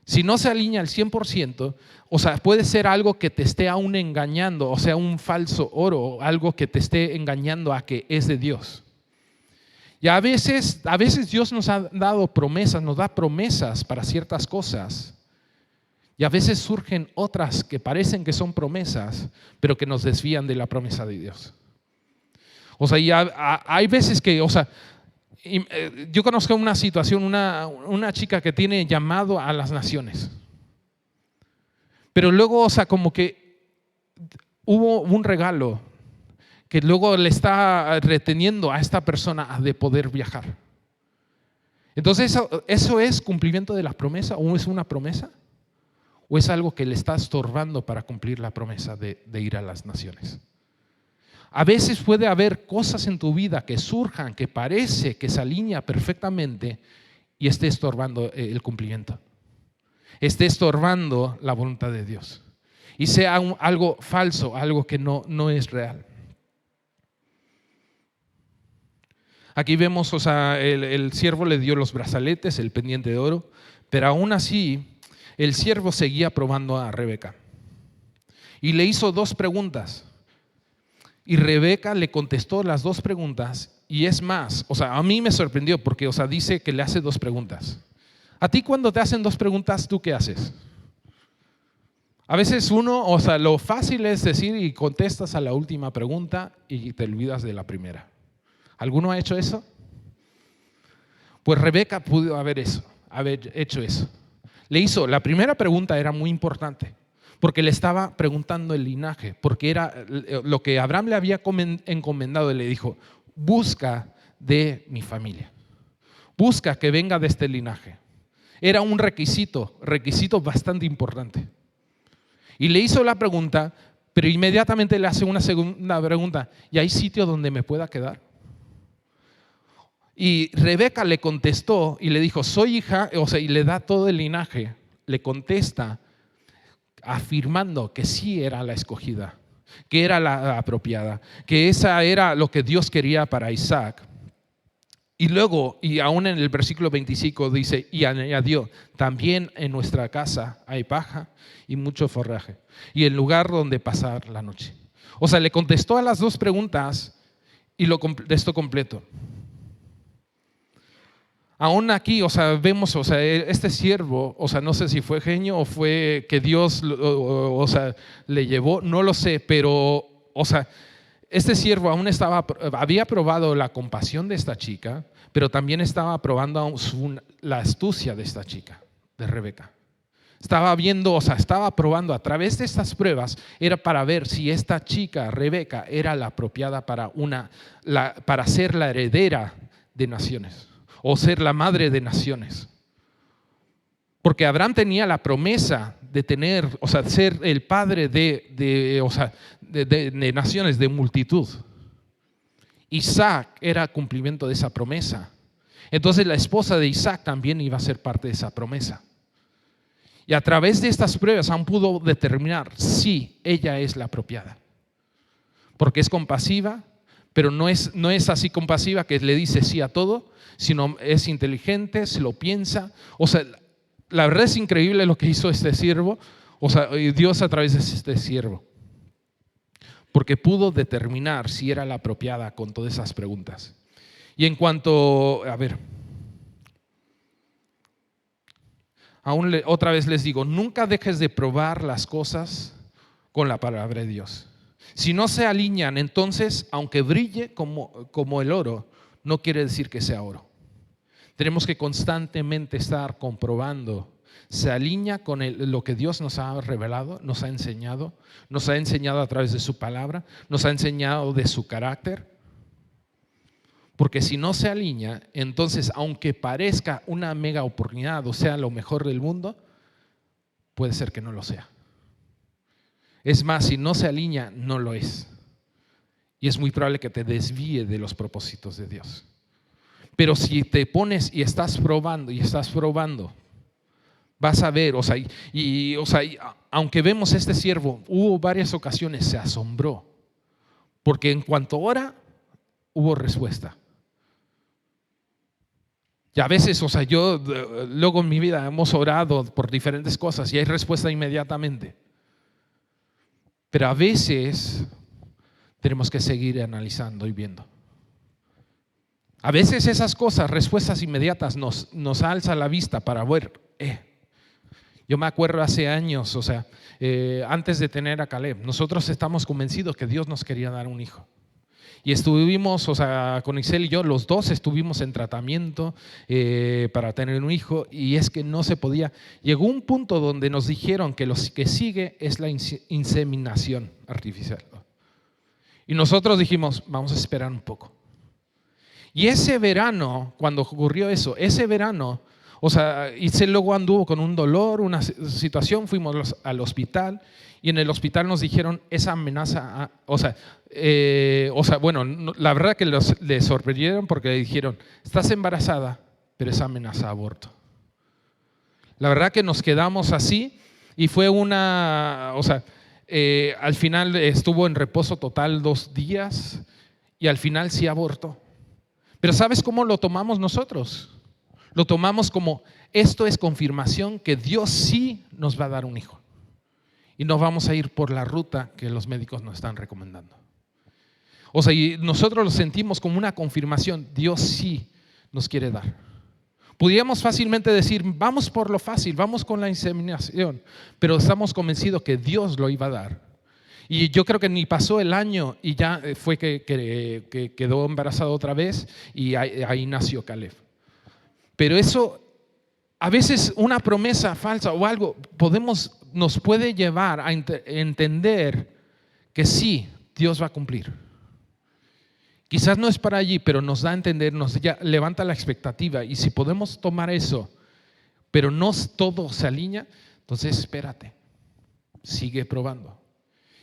Si no se alinea al 100%, o sea, puede ser algo que te esté aún engañando, o sea, un falso oro, algo que te esté engañando a que es de Dios. Y a veces Dios nos ha dado promesas, nos da promesas para ciertas cosas. Y a veces surgen otras que parecen que son promesas, pero que nos desvían de la promesa de Dios. O sea, y hay veces que, o sea, yo conozco una situación, una chica que tiene llamado a las naciones. Pero luego, o sea, como que hubo un regalo que luego le está reteniendo a esta persona de poder viajar. Entonces, ¿eso es cumplimiento de la promesa o es una promesa? ¿O es algo que le está estorbando para cumplir la promesa de ir a las naciones? A veces puede haber cosas en tu vida que surjan, que parece que se alinea perfectamente y esté estorbando el cumplimiento. Esté estorbando la voluntad de Dios. Y sea algo falso, algo que no es real. Aquí vemos, o sea, el siervo le dio los brazaletes, el pendiente de oro, pero aún así el siervo seguía probando a Rebeca y le hizo 2 preguntas y Rebeca le contestó las 2 preguntas y es más, o sea, a mí me sorprendió porque, o sea, dice que le hace 2 preguntas. A ti cuando te hacen 2 preguntas, ¿tú qué haces? A veces o sea, lo fácil es decir y contestas a la última pregunta y te olvidas de la primera. ¿Alguno ha hecho eso? Pues Rebeca pudo haber hecho eso. La primera pregunta era muy importante, porque le estaba preguntando el linaje, porque era lo que Abraham le había encomendado. Le dijo, busca de mi familia, busca que venga de este linaje. Era un requisito bastante importante. Y le hizo la pregunta, pero inmediatamente le hace una segunda pregunta, ¿y hay sitio donde me pueda quedar? Y Rebeca le contestó y le dijo, soy hija, o sea, y le da todo el linaje. Le contesta afirmando que sí era la escogida, que era la apropiada, que esa era lo que Dios quería para Isaac. Y luego, y aún en el versículo 25 dice, y añadió, también en nuestra casa hay paja y mucho forraje, y el lugar donde pasar la noche. O sea, le contestó a las 2 preguntas y lo contestó completo. Aún aquí, o sea, vemos, o sea, este siervo, o sea, no sé si fue genio o fue que Dios, o sea, le llevó, no lo sé, pero, o sea, este siervo aún había probado la compasión de esta chica, pero también estaba probando la astucia de esta chica, de Rebeca. Estaba viendo, o sea, estaba probando a través de estas pruebas, era para ver si esta chica, Rebeca, era la apropiada para ser la heredera de naciones. O ser la madre de naciones. Porque Abraham tenía la promesa de tener, o sea, ser el padre de naciones, de multitud. Isaac era cumplimiento de esa promesa. Entonces la esposa de Isaac también iba a ser parte de esa promesa. Y a través de estas pruebas aún pudo determinar si ella es la apropiada. Porque es compasiva, pero no es así compasiva que le dice sí a todo, sino es inteligente, se lo piensa. O sea, la verdad es increíble lo que hizo este siervo, o sea, Dios a través de este siervo. porque pudo determinar si era la apropiada con todas esas preguntas. Y en cuanto, otra vez les digo, nunca dejes de probar las cosas con la palabra de Dios. Si no se alinean, entonces, aunque brille como el oro, no quiere decir que sea oro. Tenemos que constantemente estar comprobando. Se alinea con lo que Dios nos ha revelado, nos ha enseñado a través de su palabra, nos ha enseñado de su carácter. Porque si no se alinea, entonces aunque parezca una mega oportunidad o sea lo mejor del mundo, puede ser que no lo sea. Es más, si no se alinea, no lo es. Y es muy probable que te desvíe de los propósitos de Dios. Pero si te pones y estás probando, vas a ver, aunque vemos este siervo, hubo varias ocasiones, se asombró. Porque en cuanto ora, hubo respuesta. Y a veces, yo luego en mi vida hemos orado por diferentes cosas y hay respuesta inmediatamente. Pero a veces tenemos que seguir analizando y viendo. A veces esas cosas, respuestas inmediatas, nos alza la vista para ver. Yo me acuerdo hace años, antes de tener a Caleb, nosotros estamos convencidos que Dios nos quería dar un hijo. Y estuvimos, con Isel y yo, los dos estuvimos en tratamiento para tener un hijo y es que no se podía. Llegó un punto donde nos dijeron que lo que sigue es la inseminación artificial. Y nosotros dijimos, vamos a esperar un poco. Y ese verano, cuando ocurrió eso, Isel luego anduvo con un dolor, una situación, fuimos al hospital y en el hospital nos dijeron esa amenaza, la verdad que les sorprendieron porque le dijeron, estás embarazada, pero es amenaza a aborto. La verdad que nos quedamos así y fue al final estuvo en reposo total 2 días y al final sí abortó. Pero ¿sabes cómo lo tomamos nosotros? Lo tomamos como, esto es confirmación que Dios sí nos va a dar un hijo. Y no vamos a ir por la ruta que los médicos nos están recomendando. Y nosotros lo sentimos como una confirmación, Dios sí nos quiere dar. Pudiéramos fácilmente decir, vamos por lo fácil, vamos con la inseminación, pero estamos convencidos que Dios lo iba a dar. Y yo creo que ni pasó el año y ya fue que quedó embarazada otra vez y ahí nació Caleb. Pero eso, a veces una promesa falsa o algo, nos puede llevar a entender que sí, Dios va a cumplir. Quizás no es para allí, pero nos da a entender, ya levanta la expectativa. Y si podemos tomar eso, pero no todo se alinea, entonces espérate, sigue probando.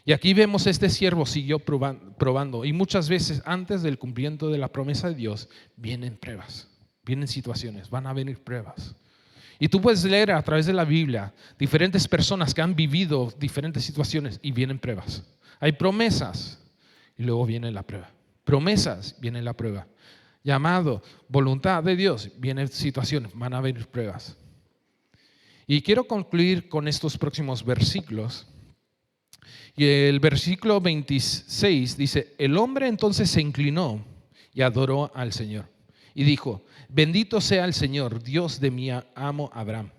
Y aquí vemos este siervo siguió probando. Y muchas veces antes del cumplimiento de la promesa de Dios, vienen pruebas. Vienen situaciones, van a venir pruebas. Y tú puedes leer a través de la Biblia diferentes personas que han vivido diferentes situaciones y vienen pruebas. Hay promesas y luego viene la prueba. Promesas, viene la prueba. Llamado, voluntad de Dios, vienen situaciones, van a venir pruebas. Y quiero concluir con estos próximos versículos. Y el versículo 26 dice, el hombre entonces se inclinó y adoró al Señor. Y dijo, bendito sea el Señor, Dios de mi amo Abraham,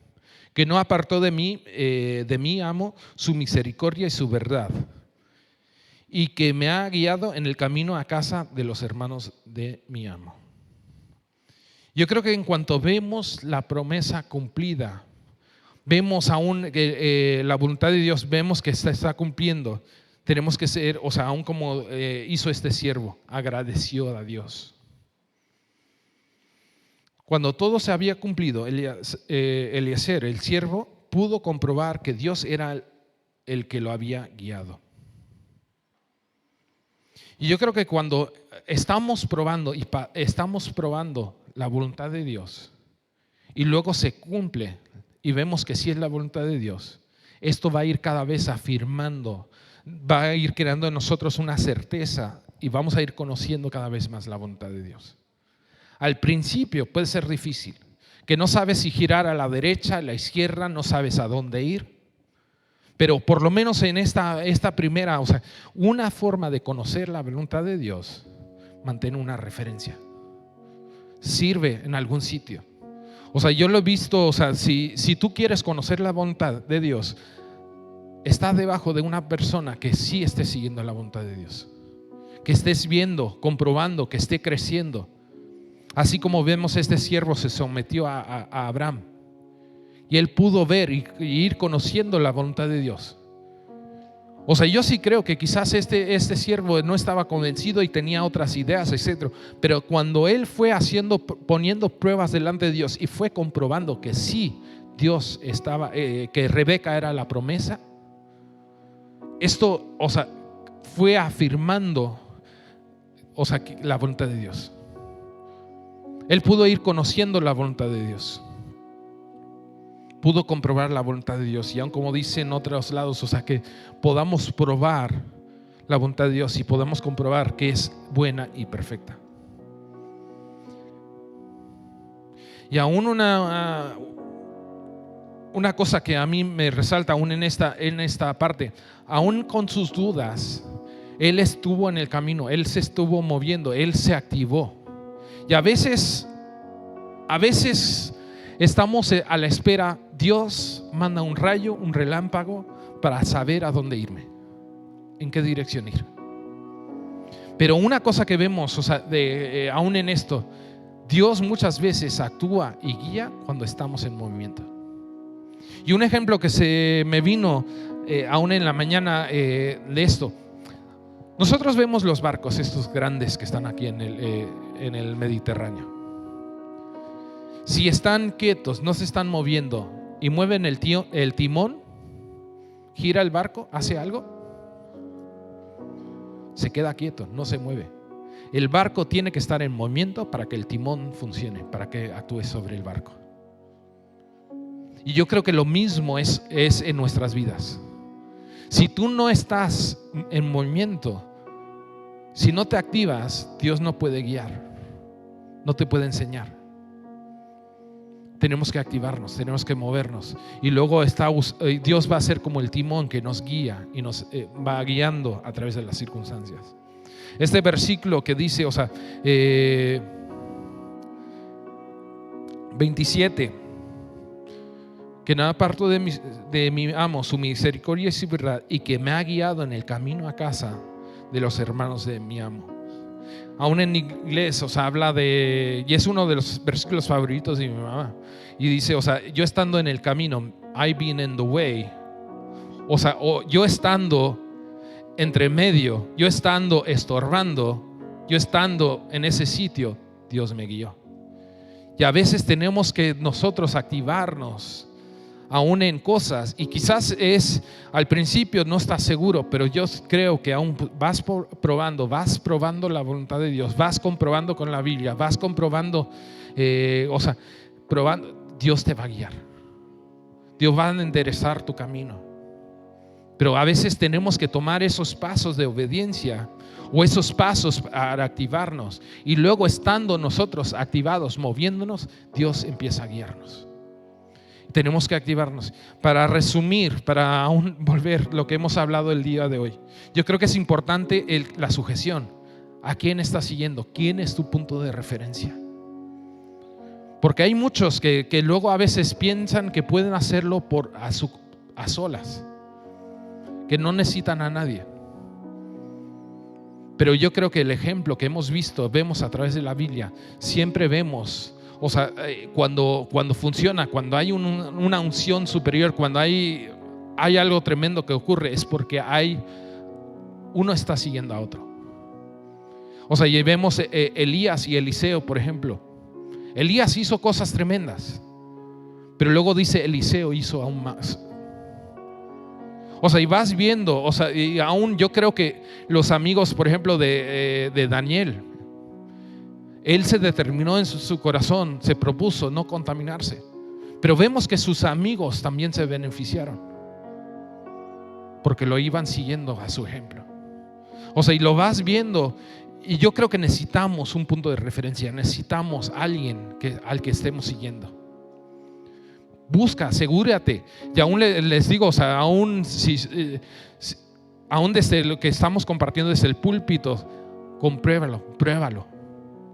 que no apartó de mi amo su misericordia y su verdad, y que me ha guiado en el camino a casa de los hermanos de mi amo. Yo creo que en cuanto vemos la promesa cumplida, vemos aún la voluntad de Dios, vemos que se está cumpliendo, tenemos que ser, aún como hizo este siervo, agradeció a Dios. Cuando todo se había cumplido, Eliezer, el siervo, pudo comprobar que Dios era el que lo había guiado. Y yo creo que cuando estamos probando la voluntad de Dios y luego se cumple y vemos que sí es la voluntad de Dios, esto va a ir cada vez afirmando, va a ir creando en nosotros una certeza y vamos a ir conociendo cada vez más la voluntad de Dios. Al principio puede ser difícil, que no sabes si girar a la derecha, a la izquierda, no sabes a dónde ir. Pero por lo menos en esta primera, o sea, una forma de conocer la voluntad de Dios, mantén una referencia. Sirve en algún sitio. O sea, yo lo he visto, o sea, si tú quieres conocer la voluntad de Dios, está debajo de una persona que sí esté siguiendo la voluntad de Dios. Que estés viendo, comprobando, que esté creciendo. Así como vemos, este siervo se sometió a Abraham. Y él pudo ver y ir conociendo la voluntad de Dios. O sea, yo sí creo que quizás este siervo no estaba convencido y tenía otras ideas, etc. Pero cuando él fue poniendo pruebas delante de Dios y fue comprobando que sí, Dios estaba, que Rebeca era la promesa, esto, o sea, fue afirmando, o sea, la voluntad de Dios. Él pudo ir conociendo la voluntad de Dios. Pudo comprobar la voluntad de Dios. Y aun como dice en otros lados, o sea, que podamos probar la voluntad de Dios y podamos comprobar que es buena y perfecta. Y aún una cosa que a mí me resalta aún en esta parte, aún con sus dudas, él estuvo en el camino, él se estuvo moviendo, él se activó. Y a veces estamos a la espera. Dios manda un rayo, un relámpago para saber a dónde irme, en qué dirección ir. Pero una cosa que vemos, o sea, aún en esto, Dios muchas veces actúa y guía cuando estamos en movimiento. Y un ejemplo que se me vino aún en la mañana de esto. Nosotros vemos los barcos, estos grandes que están aquí en el Mediterráneo. Si están quietos, no se están moviendo y mueven el timón, gira el barco, hace algo, se queda quieto, no se mueve. El barco tiene que estar en movimiento para que el timón funcione, para que actúe sobre el barco. Y yo creo que lo mismo es en nuestras vidas. Si tú no estás en movimiento, si no te activas, Dios no puede guiar, no te puede enseñar. Tenemos que activarnos, tenemos que movernos. Y luego Dios va a ser como el timón que nos guía y nos va guiando a través de las circunstancias. Este versículo que dice, o sea, 27, que nada aparto de mi amo, su misericordia y su verdad, y que me ha guiado en el camino a casa de los hermanos de mi amo. Aún en inglés, o sea, habla de, y es uno de los versículos favoritos de mi mamá, y dice, o sea, yo estando en el camino, I've been in the way, o sea, yo estando entre medio, yo estando estorbando, yo estando en ese sitio, Dios me guió. Y a veces tenemos que nosotros activarnos aún en cosas, y quizás al principio no estás seguro, pero yo creo que aún vas probando la voluntad de Dios, vas comprobando con la Biblia, vas comprobando, probando, Dios te va a guiar, Dios va a enderezar tu camino. Pero a veces tenemos que tomar esos pasos de obediencia o esos pasos para activarnos, y luego estando nosotros activados, moviéndonos, Dios empieza a guiarnos. Tenemos que activarnos. Para resumir, para aún volver lo que hemos hablado el día de hoy, yo creo que es importante la sujeción. ¿A quién estás siguiendo? ¿Quién es tu punto de referencia? Porque hay muchos que luego a veces piensan que pueden hacerlo a solas, que no necesitan a nadie. Pero yo creo que el ejemplo que vemos a través de la Biblia, siempre vemos, o sea, cuando funciona, cuando hay una unción superior, cuando hay algo tremendo que ocurre, es porque uno está siguiendo a otro. O sea, y vemos Elías y Eliseo, por ejemplo. Elías hizo cosas tremendas, pero luego dice Eliseo hizo aún más. O sea, y vas viendo, o sea, y aún yo creo que los amigos, por ejemplo, de Daniel, él se determinó en su corazón, se propuso no contaminarse. Pero vemos que sus amigos también se beneficiaron, porque lo iban siguiendo a su ejemplo. O sea, y lo vas viendo, y yo creo que necesitamos un punto de referencia, necesitamos alguien al que estemos siguiendo. Busca, asegúrate. Y aún les digo, o sea, aún desde lo que estamos compartiendo desde el púlpito, pruébalo.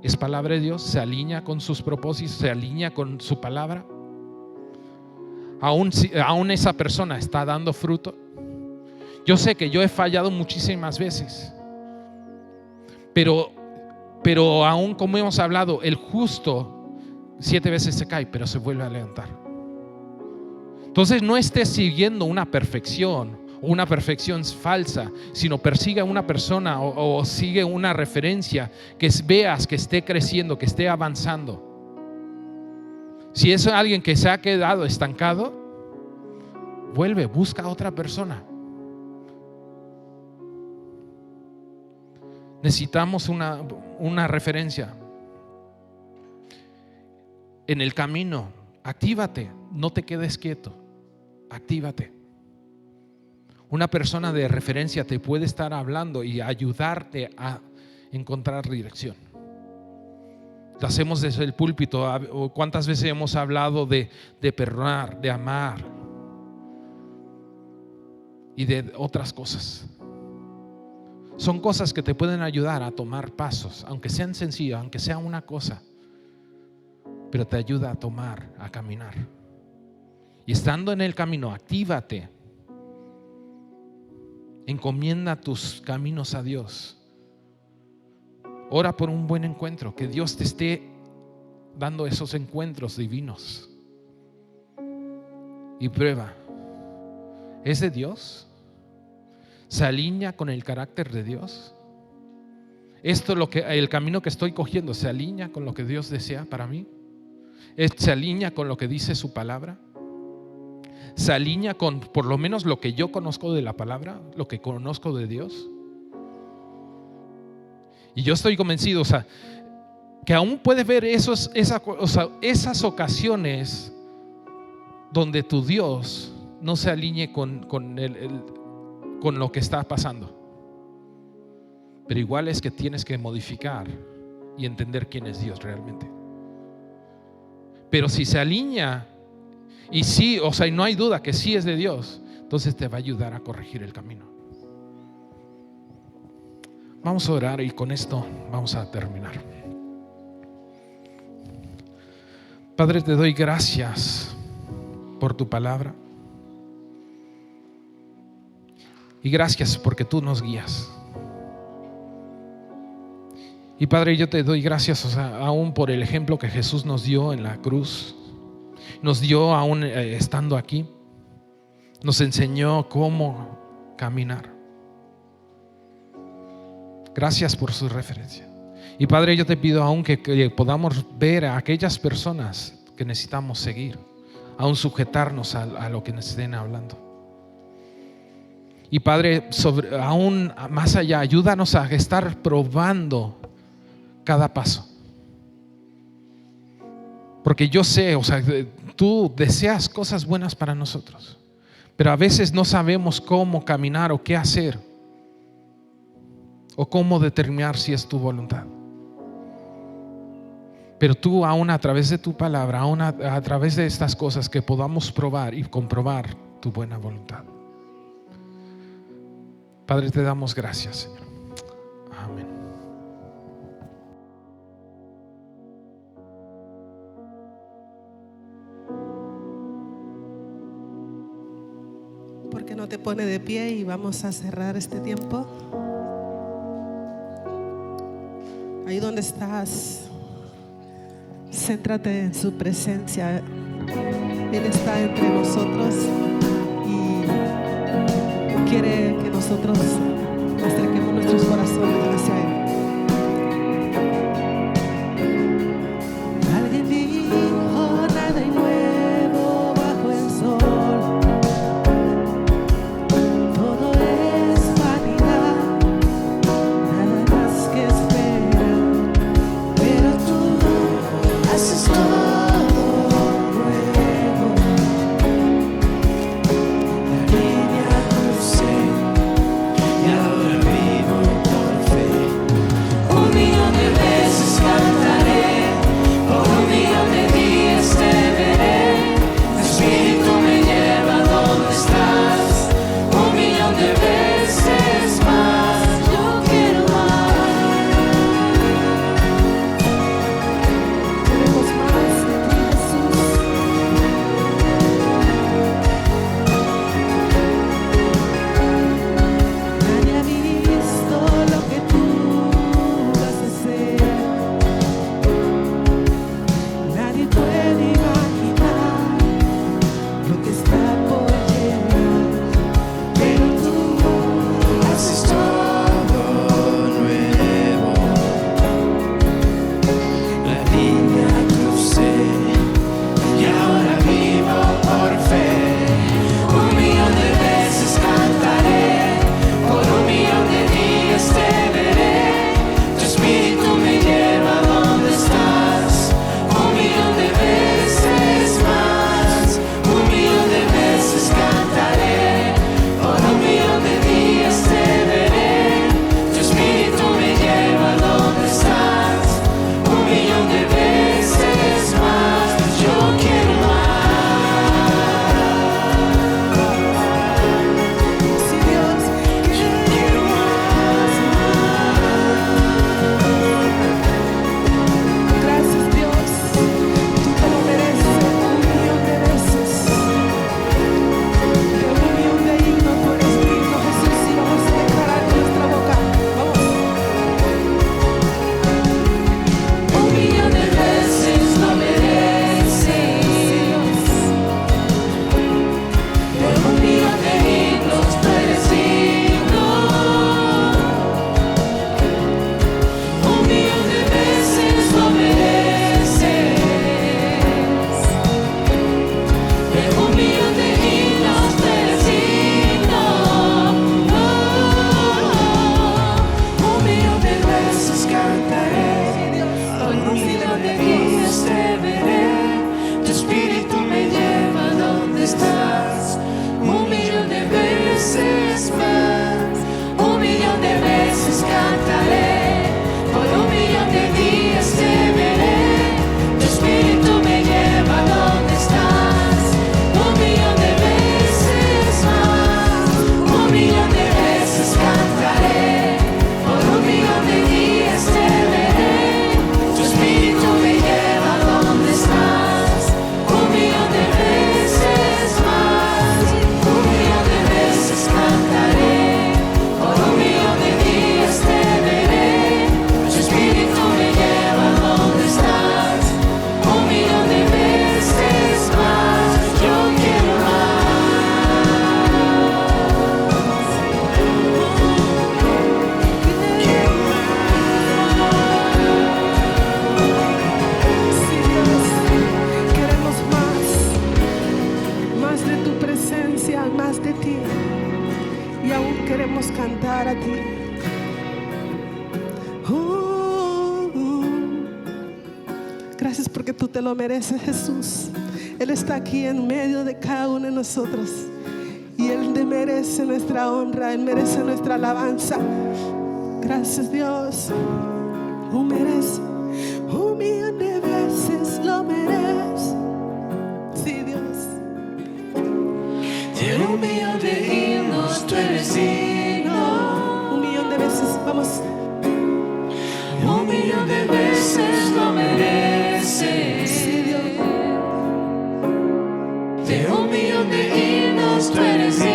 Es palabra de Dios, se alinea con sus propósitos, se alinea con su palabra. Aún esa persona está dando fruto. Yo sé que yo he fallado muchísimas veces, pero aún como hemos hablado, el justo 7 veces se cae, pero se vuelve a levantar. Entonces no estés siguiendo una perfección falsa, sino persiga a una persona o sigue una referencia que veas que esté creciendo, que esté avanzando. Si es alguien que se ha quedado estancado, busca a otra persona. Necesitamos una referencia. En el camino, actívate, no te quedes quieto, actívate. Una persona de referencia te puede estar hablando y ayudarte a encontrar dirección. Lo hacemos desde el púlpito. ¿Cuántas veces hemos hablado de perdonar, de amar y de otras cosas? Son cosas que te pueden ayudar a tomar pasos, aunque sean sencillas, aunque sea una cosa, pero te ayuda a caminar. Y estando en el camino, actívate. Encomienda tus caminos a Dios. Ora por un buen encuentro, que Dios te esté dando esos encuentros divinos. Y prueba, ¿es de Dios? ¿Se alinea con el carácter de Dios? El camino que estoy cogiendo, ¿se alinea con lo que Dios desea para mí? ¿Se alinea con lo que dice su palabra? ¿Se alinea con por lo menos lo que yo conozco de la palabra, lo que conozco de Dios? Y yo estoy convencido, que aún puedes ver esas ocasiones donde tu Dios no se alinee con lo que está pasando. Pero igual es que tienes que modificar y entender quién es Dios realmente. Pero si se alinea y sí, y no hay duda que sí es de Dios, entonces te va a ayudar a corregir el camino. Vamos a orar y con esto vamos a terminar. Padre, te doy gracias por tu palabra. Y gracias porque tú nos guías. Y Padre, yo te doy gracias aún por el ejemplo que Jesús nos dio en la cruz. Nos dio aún estando aquí. Nos enseñó cómo caminar. Gracias por su referencia. Y Padre, yo te pido aún que podamos ver a aquellas personas que necesitamos seguir, aún sujetarnos a lo que nos estén hablando. Y Padre, aún más allá, ayúdanos a estar probando cada paso. Porque yo sé, tú deseas cosas buenas para nosotros, pero a veces no sabemos cómo caminar o qué hacer, o cómo determinar si es tu voluntad. Pero tú aún a través de tu palabra, aún a través de estas cosas, que podamos probar y comprobar tu buena voluntad. Padre, te damos gracias, Señor. Amén. ¿Por qué no te pone de pie y vamos a cerrar este tiempo? Ahí donde estás, céntrate en su presencia. Él está entre nosotros y quiere que nosotros acerquemos nuestros corazones hacia Él. Alguien dijo: nada hay nuevo bajo el sol. Todo es vanidad, nada más que espera. Pero tú haces todo nuevo. La línea crucé y ahora queremos cantar a ti. Gracias porque tú te lo mereces, Jesús. Él está aquí en medio de cada uno de nosotros. Y Él merece nuestra honra, Él merece nuestra alabanza. Gracias, Dios. Merece. 1,000,000 de veces lo merece. Sí, Dios. De 1,000,000 de himnos tú eres digno. 1,000,000 de veces, vamos. 1,000,000 de veces lo mereces. Sí, Dios. De 1,000,000 de himnos tú eres digno.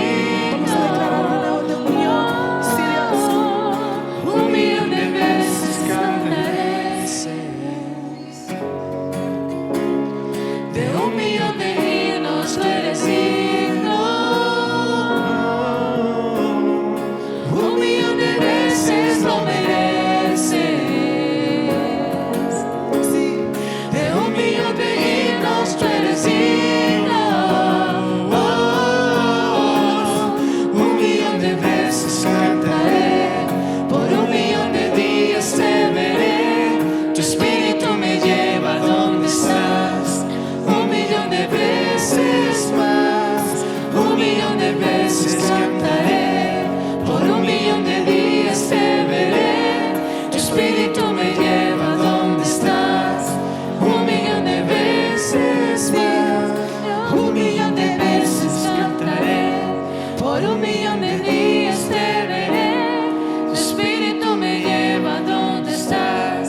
Vamos a declarar de nuevo de 1,000,000. Sí, Dios. 1,000,000 de veces lo mereces. De 1,000,000 de himnos tú eres digno. 1,000,000 de veces lo mereces. Sí. De 1,000,000 de himnos tú eres digno. 1,000,000 de veces cantaré. Por 1,000,000 de días te veré. Tu espíritu me lleva a donde estás. 1,000,000 de veces más. 1,000,000 de veces cantaré. Por 1,000,000 de días te veré. Tu espíritu me lleva a donde estás. 1,000,000 de veces más. 1,000,000 de veces cantaré. Por 1,000,000 de días te veré. Tu espíritu me lleva a donde estás.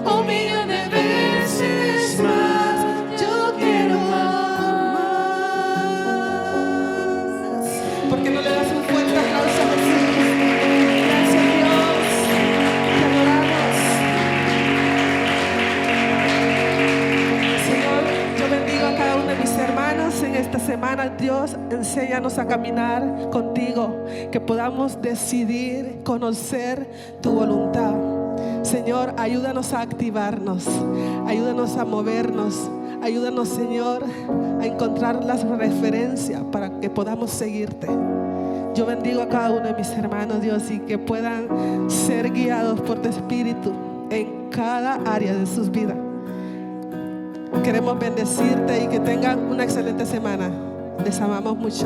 1,000,000 de veces más. Yo quiero más. ¿Por qué no le das un fuerte aplauso a Jesús? Gracias, Dios. Te adoramos. Señor, yo bendigo a cada uno de mis hermanos en esta semana. Dios, enséñanos a caminar contigo, que podamos decidir conocer tu voluntad. Señor, ayúdanos a activarnos, ayúdanos a movernos, ayúdanos, Señor, a encontrar las referencias para que podamos seguirte. Yo bendigo a cada uno de mis hermanos, Dios, y que puedan ser guiados por tu Espíritu en cada área de sus vidas. Queremos bendecirte y que tengan una excelente semana. Les amamos mucho.